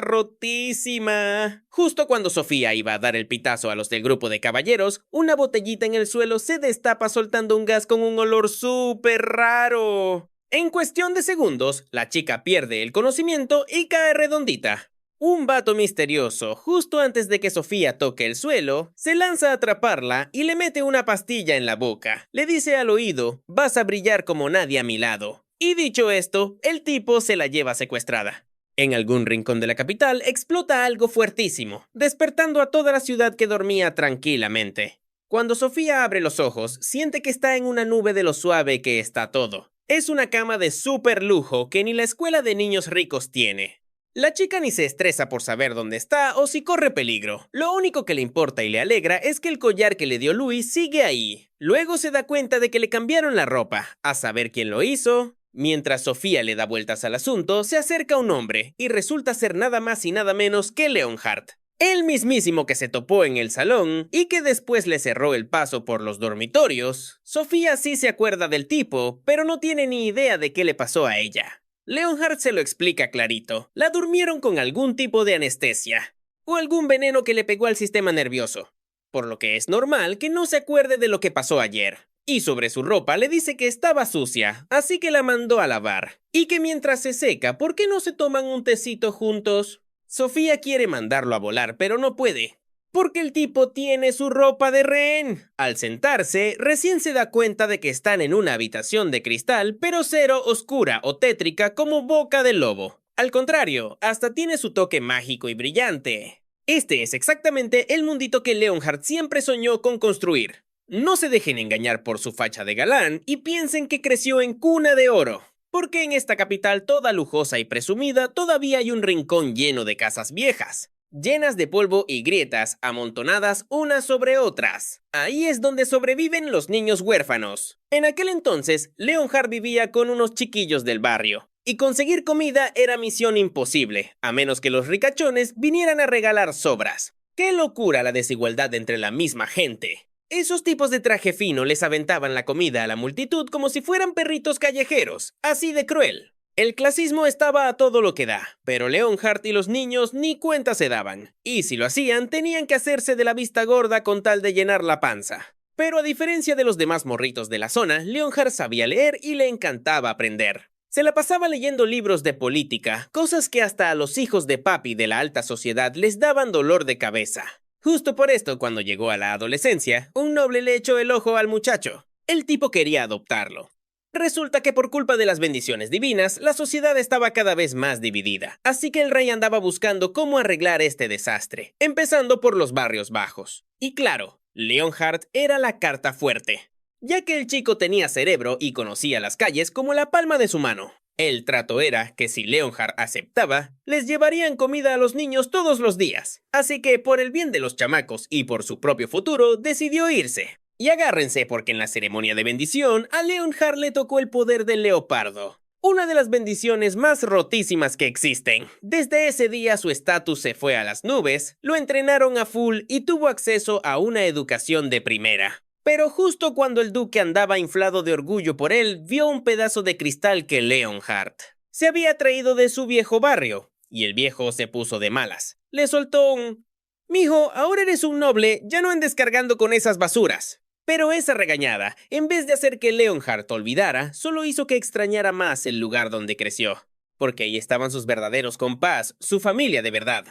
rotísima. Justo cuando Sofía iba a dar el pitazo a los del grupo de caballeros, una botellita en el suelo se destapa soltando un gas con un olor súper raro. En cuestión de segundos, la chica pierde el conocimiento y cae redondita. Un vato misterioso, justo antes de que Sofía toque el suelo, se lanza a atraparla y le mete una pastilla en la boca. Le dice al oído, vas a brillar como nadie a mi lado. Y dicho esto, el tipo se la lleva secuestrada. En algún rincón de la capital explota algo fuertísimo, despertando a toda la ciudad que dormía tranquilamente. Cuando Sofía abre los ojos, siente que está en una nube de lo suave que está todo. Es una cama de súper lujo que ni la escuela de niños ricos tiene. La chica ni se estresa por saber dónde está o si corre peligro. Lo único que le importa y le alegra es que el collar que le dio Luis sigue ahí. Luego se da cuenta de que le cambiaron la ropa, a saber quién lo hizo. Mientras Sofía le da vueltas al asunto, se acerca un hombre y resulta ser nada más y nada menos que Leonhardt. El mismísimo que se topó en el salón y que después le cerró el paso por los dormitorios. Sofía sí se acuerda del tipo, pero no tiene ni idea de qué le pasó a ella. Leonhardt se lo explica clarito. La durmieron con algún tipo de anestesia o algún veneno que le pegó al sistema nervioso, por lo que es normal que no se acuerde de lo que pasó ayer. Y sobre su ropa le dice que estaba sucia, así que la mandó a lavar. Y que mientras se seca, ¿por qué no se toman un tecito juntos? Sofía quiere mandarlo a volar, pero no puede, porque el tipo tiene su ropa de rehén. Al sentarse, recién se da cuenta de que están en una habitación de cristal, pero cero oscura o tétrica como boca de lobo. Al contrario, hasta tiene su toque mágico y brillante. Este es exactamente el mundito que Leonhardt siempre soñó con construir. No se dejen engañar por su facha de galán y piensen que creció en cuna de oro. Porque en esta capital toda lujosa y presumida todavía hay un rincón lleno de casas viejas, llenas de polvo y grietas amontonadas unas sobre otras. Ahí es donde sobreviven los niños huérfanos. En aquel entonces, Leonhardt vivía con unos chiquillos del barrio, y conseguir comida era misión imposible, a menos que los ricachones vinieran a regalar sobras. ¡Qué locura la desigualdad entre la misma gente! Esos tipos de traje fino les aventaban la comida a la multitud como si fueran perritos callejeros, así de cruel. El clasismo estaba a todo lo que da, pero Leonhardt y los niños ni cuenta se daban, y si lo hacían tenían que hacerse de la vista gorda con tal de llenar la panza. Pero a diferencia de los demás morritos de la zona, Leonhardt sabía leer y le encantaba aprender. Se la pasaba leyendo libros de política, cosas que hasta a los hijos de papi de la alta sociedad les daban dolor de cabeza. Justo por esto, cuando llegó a la adolescencia, un noble le echó el ojo al muchacho. El tipo quería adoptarlo. Resulta que por culpa de las bendiciones divinas, la sociedad estaba cada vez más dividida, así que el rey andaba buscando cómo arreglar este desastre, empezando por los barrios bajos. Y claro, Leonhardt era la carta fuerte, ya que el chico tenía cerebro y conocía las calles como la palma de su mano. El trato era que si Leonhardt aceptaba, les llevarían comida a los niños todos los días. Así que por el bien de los chamacos y por su propio futuro, decidió irse. Y agárrense porque en la ceremonia de bendición, a Leonhardt le tocó el poder del leopardo. Una de las bendiciones más rotísimas que existen. Desde ese día su estatus se fue a las nubes, lo entrenaron a full y tuvo acceso a una educación de primera. Pero justo cuando el duque andaba inflado de orgullo por él, vio un pedazo de cristal que Leonhardt se había traído de su viejo barrio, y el viejo se puso de malas. Le soltó un: «Mijo, ahora eres un noble, ya no andes cargando con esas basuras». Pero esa regañada, en vez de hacer que Leonhardt olvidara, solo hizo que extrañara más el lugar donde creció, porque ahí estaban sus verdaderos compás, su familia de verdad.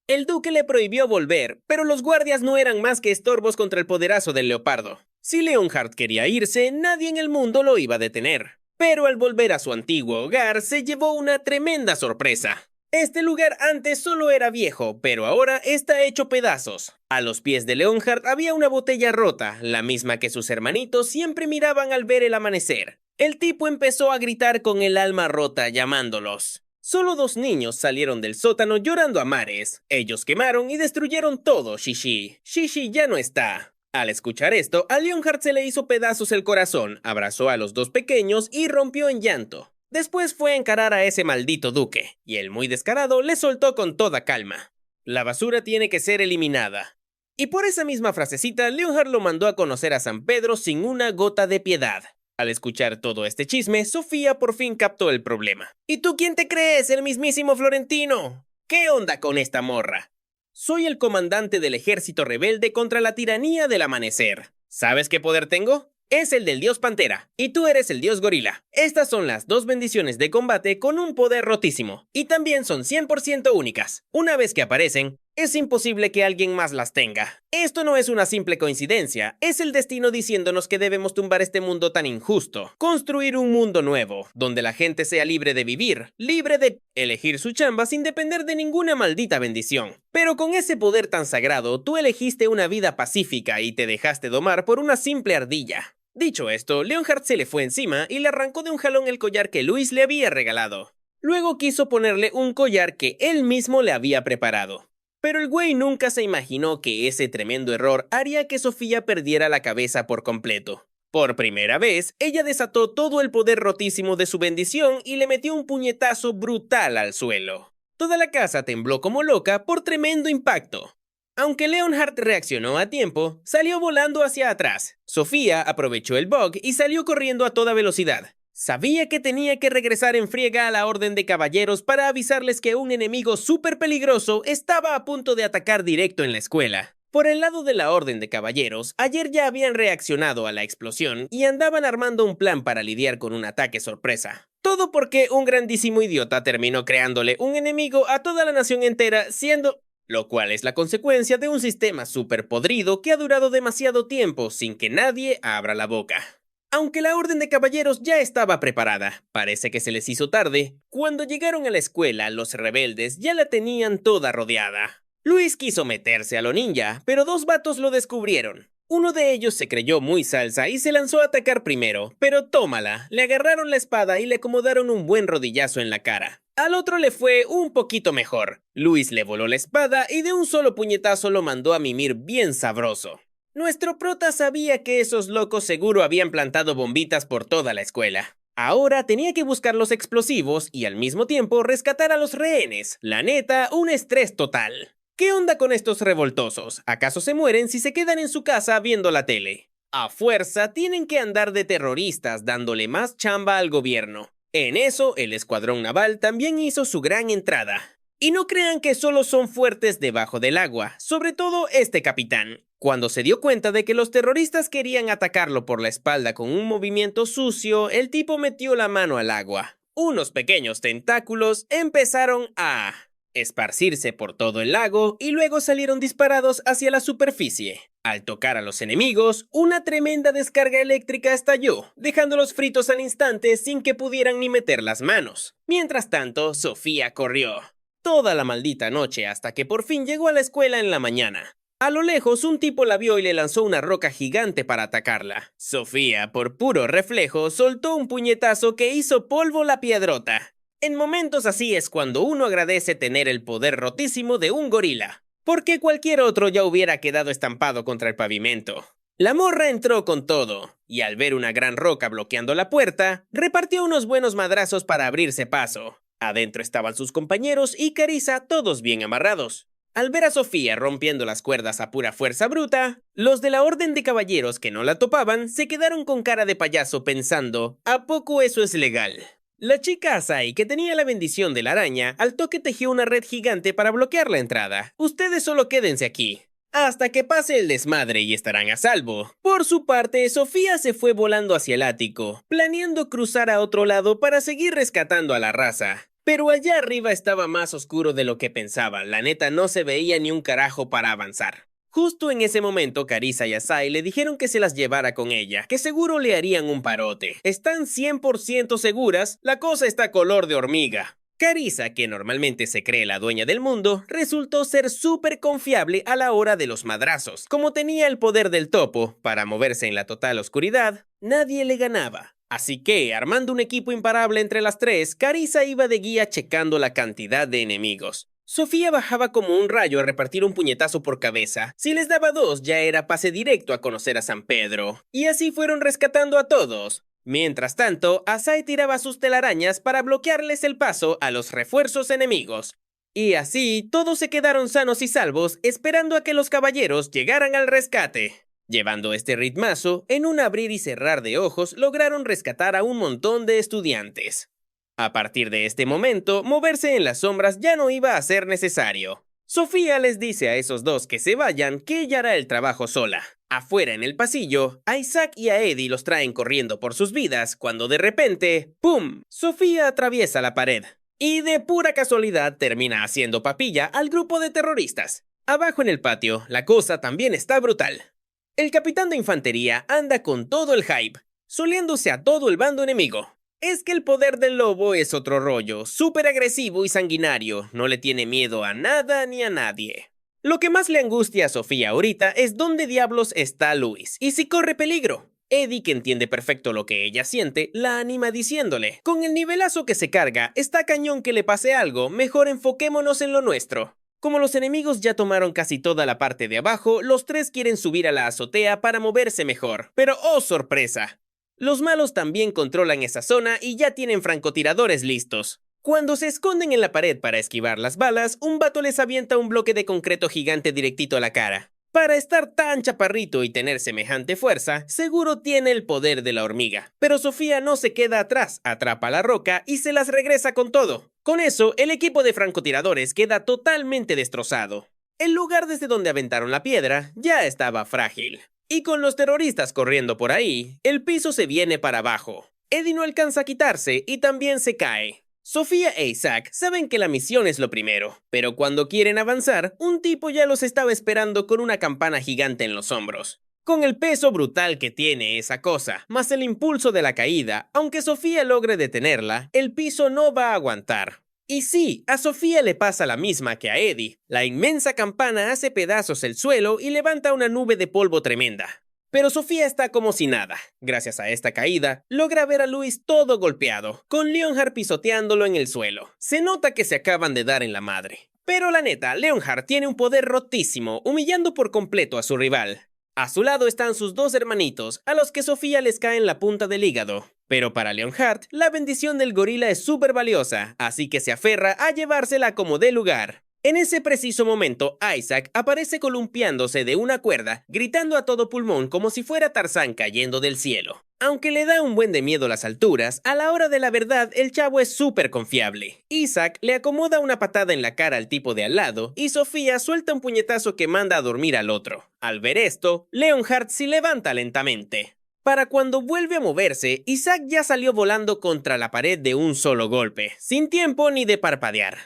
El duque le prohibió volver, pero los guardias no eran más que estorbos contra el poderazo del leopardo. Si Leonhardt quería irse, nadie en el mundo lo iba a detener. Pero al volver a su antiguo hogar, se llevó una tremenda sorpresa. Este lugar antes solo era viejo, pero ahora está hecho pedazos. A los pies de Leonhardt había una botella rota, la misma que sus hermanitos siempre miraban al ver el amanecer. El tipo empezó a gritar con el alma rota llamándolos. Solo 2 niños salieron del sótano llorando a mares. Ellos quemaron y destruyeron todo, Shishi. Shishi ya no está. Al escuchar esto, a Leonhard se le hizo pedazos el corazón, abrazó a los 2 pequeños y rompió en llanto. Después fue a encarar a ese maldito duque, y el muy descarado le soltó con toda calma. La basura tiene que ser eliminada. Y por esa misma frasecita, Leonhard lo mandó a conocer a San Pedro sin una gota de piedad. Al escuchar todo este chisme, Sofía por fin captó el problema. ¿Y tú quién te crees, el mismísimo Florentino? ¿Qué onda con esta morra? Soy el comandante del ejército rebelde contra la tiranía del amanecer. ¿Sabes qué poder tengo? Es el del dios Pantera, y tú eres el dios Gorila. Estas son las 2 bendiciones de combate con un poder rotísimo, y también son 100% únicas. Una vez que aparecen, es imposible que alguien más las tenga. Esto no es una simple coincidencia, es el destino diciéndonos que debemos tumbar este mundo tan injusto. Construir un mundo nuevo, donde la gente sea libre de vivir, libre de elegir su chamba sin depender de ninguna maldita bendición. Pero con ese poder tan sagrado, tú elegiste una vida pacífica y te dejaste domar por una simple ardilla. Dicho esto, Leonhard se le fue encima y le arrancó de un jalón el collar que Luis le había regalado. Luego quiso ponerle un collar que él mismo le había preparado. Pero el güey nunca se imaginó que ese tremendo error haría que Sofía perdiera la cabeza por completo. Por primera vez, ella desató todo el poder rotísimo de su bendición y le metió un puñetazo brutal al suelo. Toda la casa tembló como loca por tremendo impacto. Aunque Leonhard reaccionó a tiempo, salió volando hacia atrás. Sofía aprovechó el bug y salió corriendo a toda velocidad. Sabía que tenía que regresar en friega a la Orden de Caballeros para avisarles que un enemigo súper peligroso estaba a punto de atacar directo en la escuela. Por el lado de la Orden de Caballeros, ayer ya habían reaccionado a la explosión y andaban armando un plan para lidiar con un ataque sorpresa. Todo porque un grandísimo idiota terminó creándole un enemigo a toda la nación entera, siendo... lo cual es la consecuencia de un sistema súper podrido que ha durado demasiado tiempo sin que nadie abra la boca. Aunque la Orden de Caballeros ya estaba preparada, parece que se les hizo tarde. Cuando llegaron a la escuela, los rebeldes ya la tenían toda rodeada. Luis quiso meterse a lo ninja, pero 2 vatos lo descubrieron. Uno de ellos se creyó muy salsa y se lanzó a atacar primero, pero tómala, le agarraron la espada y le acomodaron un buen rodillazo en la cara. Al otro le fue un poquito mejor. Luis le voló la espada y de un solo puñetazo lo mandó a mimir bien sabroso. Nuestro prota sabía que esos locos seguro habían plantado bombitas por toda la escuela. Ahora tenía que buscar los explosivos y al mismo tiempo rescatar a los rehenes. La neta, un estrés total. ¿Qué onda con estos revoltosos? ¿Acaso se mueren si se quedan en su casa viendo la tele? A fuerza tienen que andar de terroristas dándole más chamba al gobierno. En eso, el escuadrón naval también hizo su gran entrada. Y no crean que solo son fuertes debajo del agua, sobre todo este capitán. Cuando se dio cuenta de que los terroristas querían atacarlo por la espalda con un movimiento sucio, el tipo metió la mano al agua. Unos pequeños tentáculos empezaron a esparcirse por todo el lago y luego salieron disparados hacia la superficie. Al tocar a los enemigos, una tremenda descarga eléctrica estalló, dejándolos fritos al instante sin que pudieran ni meter las manos. Mientras tanto, Sofía corrió toda la maldita noche hasta que por fin llegó a la escuela en la mañana. A lo lejos, un tipo la vio y le lanzó una roca gigante para atacarla. Sofía, por puro reflejo, soltó un puñetazo que hizo polvo la piedrota. En momentos así es cuando uno agradece tener el poder rotísimo de un gorila, porque cualquier otro ya hubiera quedado estampado contra el pavimento. La morra entró con todo, y al ver una gran roca bloqueando la puerta, repartió unos buenos madrazos para abrirse paso. Adentro estaban sus compañeros y Carissa, todos bien amarrados. Al ver a Sofía rompiendo las cuerdas a pura fuerza bruta, los de la Orden de Caballeros que no la topaban se quedaron con cara de payaso pensando, ¿a poco eso es legal? La chica Asai, que tenía la bendición de la araña, al toque tejió una red gigante para bloquear la entrada. Ustedes solo quédense aquí hasta que pase el desmadre y estarán a salvo. Por su parte, Sofía se fue volando hacia el ático, planeando cruzar a otro lado para seguir rescatando a la raza. Pero allá arriba estaba más oscuro de lo que pensaba, la neta no se veía ni un carajo para avanzar. Justo en ese momento, Carissa y Asai le dijeron que se las llevara con ella, que seguro le harían un parote. ¿Están 100% seguras? La cosa está color de hormiga. Carissa, que normalmente se cree la dueña del mundo, resultó ser súper confiable a la hora de los madrazos. Como tenía el poder del topo para moverse en la total oscuridad, nadie le ganaba. Así que, armando un equipo imparable entre las tres, Carissa iba de guía checando la cantidad de enemigos. Sofía bajaba como un rayo a repartir un puñetazo por cabeza. Si les daba dos, ya era pase directo a conocer a San Pedro. Y así fueron rescatando a todos. Mientras tanto, Asai tiraba sus telarañas para bloquearles el paso a los refuerzos enemigos. Y así, todos se quedaron sanos y salvos, esperando a que los caballeros llegaran al rescate. Llevando este ritmazo, en un abrir y cerrar de ojos lograron rescatar a un montón de estudiantes. A partir de este momento, moverse en las sombras ya no iba a ser necesario. Sofía les dice a esos dos que se vayan, que ella hará el trabajo sola. Afuera en el pasillo, a Isaac y a Eddie los traen corriendo por sus vidas, cuando de repente, ¡pum!, Sofía atraviesa la pared. Y de pura casualidad termina haciendo papilla al grupo de terroristas. Abajo en el patio, la cosa también está brutal. El capitán de infantería anda con todo el hype, soliéndose a todo el bando enemigo. Es que el poder del lobo es otro rollo, súper agresivo y sanguinario, no le tiene miedo a nada ni a nadie. Lo que más le angustia a Sofía ahorita es dónde diablos está Luis, y si corre peligro. Eddie, que entiende perfecto lo que ella siente, la anima diciéndole: con el nivelazo que se carga, está cañón que le pase algo, mejor enfoquémonos en lo nuestro. Como los enemigos ya tomaron casi toda la parte de abajo, los tres quieren subir a la azotea para moverse mejor. Pero ¡oh sorpresa! Los malos también controlan esa zona y ya tienen francotiradores listos. Cuando se esconden en la pared para esquivar las balas, un vato les avienta un bloque de concreto gigante directito a la cara. Para estar tan chaparrito y tener semejante fuerza, seguro tiene el poder de la hormiga. Pero Sofía no se queda atrás, atrapa la roca y se las regresa con todo. Con eso, el equipo de francotiradores queda totalmente destrozado. El lugar desde donde aventaron la piedra ya estaba frágil. Y con los terroristas corriendo por ahí, el piso se viene para abajo. Eddie no alcanza a quitarse y también se cae. Sofía e Isaac saben que la misión es lo primero, pero cuando quieren avanzar, un tipo ya los estaba esperando con una campana gigante en los hombros. Con el peso brutal que tiene esa cosa, más el impulso de la caída, aunque Sofía logre detenerla, el piso no va a aguantar. Y sí, a Sofía le pasa la misma que a Eddie. La inmensa campana hace pedazos el suelo y levanta una nube de polvo tremenda. Pero Sofía está como si nada. Gracias a esta caída, logra ver a Luis todo golpeado, con Leonhard pisoteándolo en el suelo. Se nota que se acaban de dar en la madre. Pero la neta, Leonhard tiene un poder rotísimo, humillando por completo a su rival. A su lado están sus dos hermanitos, a los que Sofía les cae en la punta del hígado. Pero para Leonhard, la bendición del gorila es súper valiosa, así que se aferra a llevársela como dé lugar. En ese preciso momento, Isaac aparece columpiándose de una cuerda, gritando a todo pulmón como si fuera Tarzán cayendo del cielo. Aunque le da un buen de miedo las alturas, a la hora de la verdad el chavo es súper confiable. Isaac le acomoda una patada en la cara al tipo de al lado y Sofía suelta un puñetazo que manda a dormir al otro. Al ver esto, Leonhard se levanta lentamente. Para cuando vuelve a moverse, Isaac ya salió volando contra la pared de un solo golpe, sin tiempo ni de parpadear.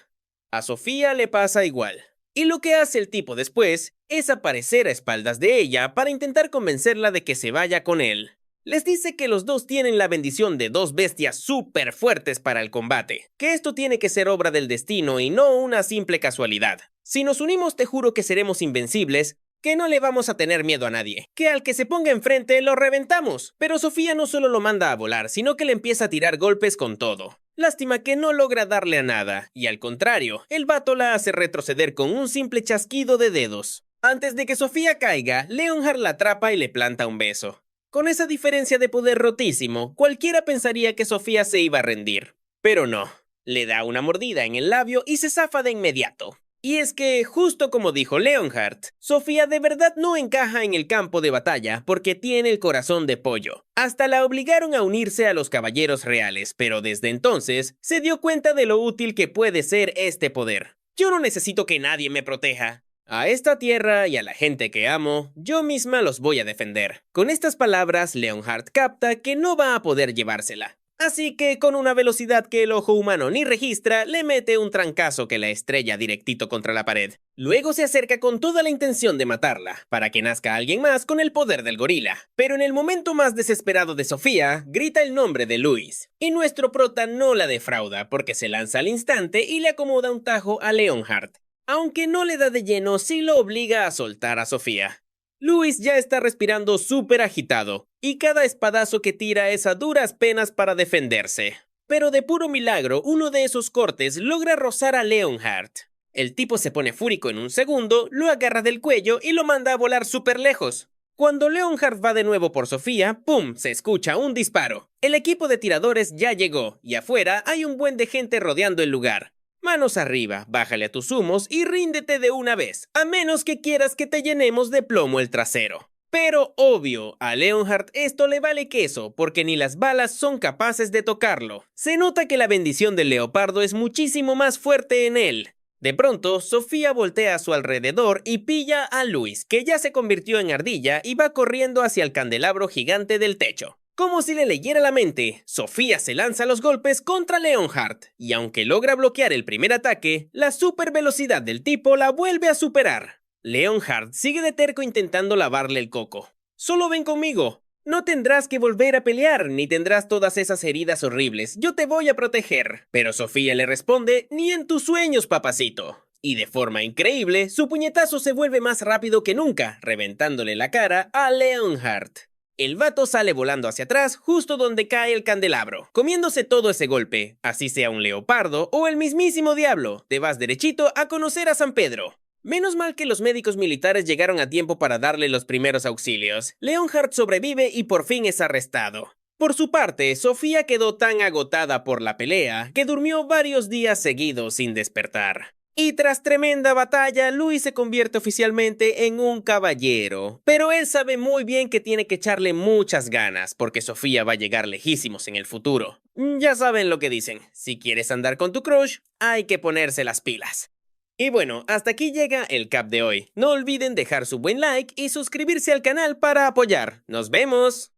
A Sofía le pasa igual. Y lo que hace el tipo después es aparecer a espaldas de ella para intentar convencerla de que se vaya con él. Les dice que los dos tienen la bendición de dos bestias súper fuertes para el combate, que esto tiene que ser obra del destino y no una simple casualidad. Si nos unimos te juro que seremos invencibles, que no le vamos a tener miedo a nadie, que al que se ponga enfrente lo reventamos. Pero Sofía no solo lo manda a volar, sino que le empieza a tirar golpes con todo. Lástima que no logra darle a nada, y al contrario, el vato la hace retroceder con un simple chasquido de dedos. Antes de que Sofía caiga, Leonhard la atrapa y le planta un beso. Con esa diferencia de poder rotísimo, cualquiera pensaría que Sofía se iba a rendir. Pero no, le da una mordida en el labio y se zafa de inmediato. Y es que, justo como dijo Leonhard, Sofía de verdad no encaja en el campo de batalla porque tiene el corazón de pollo. Hasta la obligaron a unirse a los caballeros reales, pero desde entonces se dio cuenta de lo útil que puede ser este poder. Yo no necesito que nadie me proteja. A esta tierra y a la gente que amo, yo misma los voy a defender. Con estas palabras, Leonhard capta que no va a poder llevársela. Así que, con una velocidad que el ojo humano ni registra, le mete un trancazo que la estrella directito contra la pared. Luego se acerca con toda la intención de matarla, para que nazca alguien más con el poder del gorila. Pero en el momento más desesperado de Sofía, grita el nombre de Luis. Y nuestro prota no la defrauda, porque se lanza al instante y le acomoda un tajo a Leonhard. Aunque no le da de lleno, sí lo obliga a soltar a Sofía. Luis ya está respirando súper agitado, y cada espadazo que tira es a duras penas para defenderse. Pero de puro milagro, uno de esos cortes logra rozar a Leonhardt. El tipo se pone fúrico en un segundo, lo agarra del cuello y lo manda a volar súper lejos. Cuando Leonhardt va de nuevo por Sofía, ¡pum!, se escucha un disparo. El equipo de tiradores ya llegó, y afuera hay un buen de gente rodeando el lugar. Manos arriba, bájale a tus humos y ríndete de una vez, a menos que quieras que te llenemos de plomo el trasero. Pero obvio, a Leonhardt esto le vale queso, porque ni las balas son capaces de tocarlo. Se nota que la bendición del leopardo es muchísimo más fuerte en él. De pronto, Sofía voltea a su alrededor y pilla a Luis, que ya se convirtió en ardilla y va corriendo hacia el candelabro gigante del techo. Como si le leyera la mente, Sofía se lanza los golpes contra Leonhardt, y aunque logra bloquear el primer ataque, la super velocidad del tipo la vuelve a superar. Leonhardt sigue de terco intentando lavarle el coco. Solo ven conmigo. No tendrás que volver a pelear, ni tendrás todas esas heridas horribles. Yo te voy a proteger. Pero Sofía le responde, ni en tus sueños, papacito. Y de forma increíble, su puñetazo se vuelve más rápido que nunca, reventándole la cara a Leonhardt. El vato sale volando hacia atrás justo donde cae el candelabro, comiéndose todo ese golpe. Así sea un leopardo o el mismísimo diablo, te vas derechito a conocer a San Pedro. Menos mal que los médicos militares llegaron a tiempo para darle los primeros auxilios. Leonhardt sobrevive y por fin es arrestado. Por su parte, Sofía quedó tan agotada por la pelea que durmió varios días seguidos sin despertar. Y tras tremenda batalla, Luis se convierte oficialmente en un caballero. Pero él sabe muy bien que tiene que echarle muchas ganas, porque Sofía va a llegar lejísimos en el futuro. Ya saben lo que dicen, si quieres andar con tu crush, hay que ponerse las pilas. Y bueno, hasta aquí llega el cap de hoy. No olviden dejar su buen like y suscribirse al canal para apoyar. ¡Nos vemos!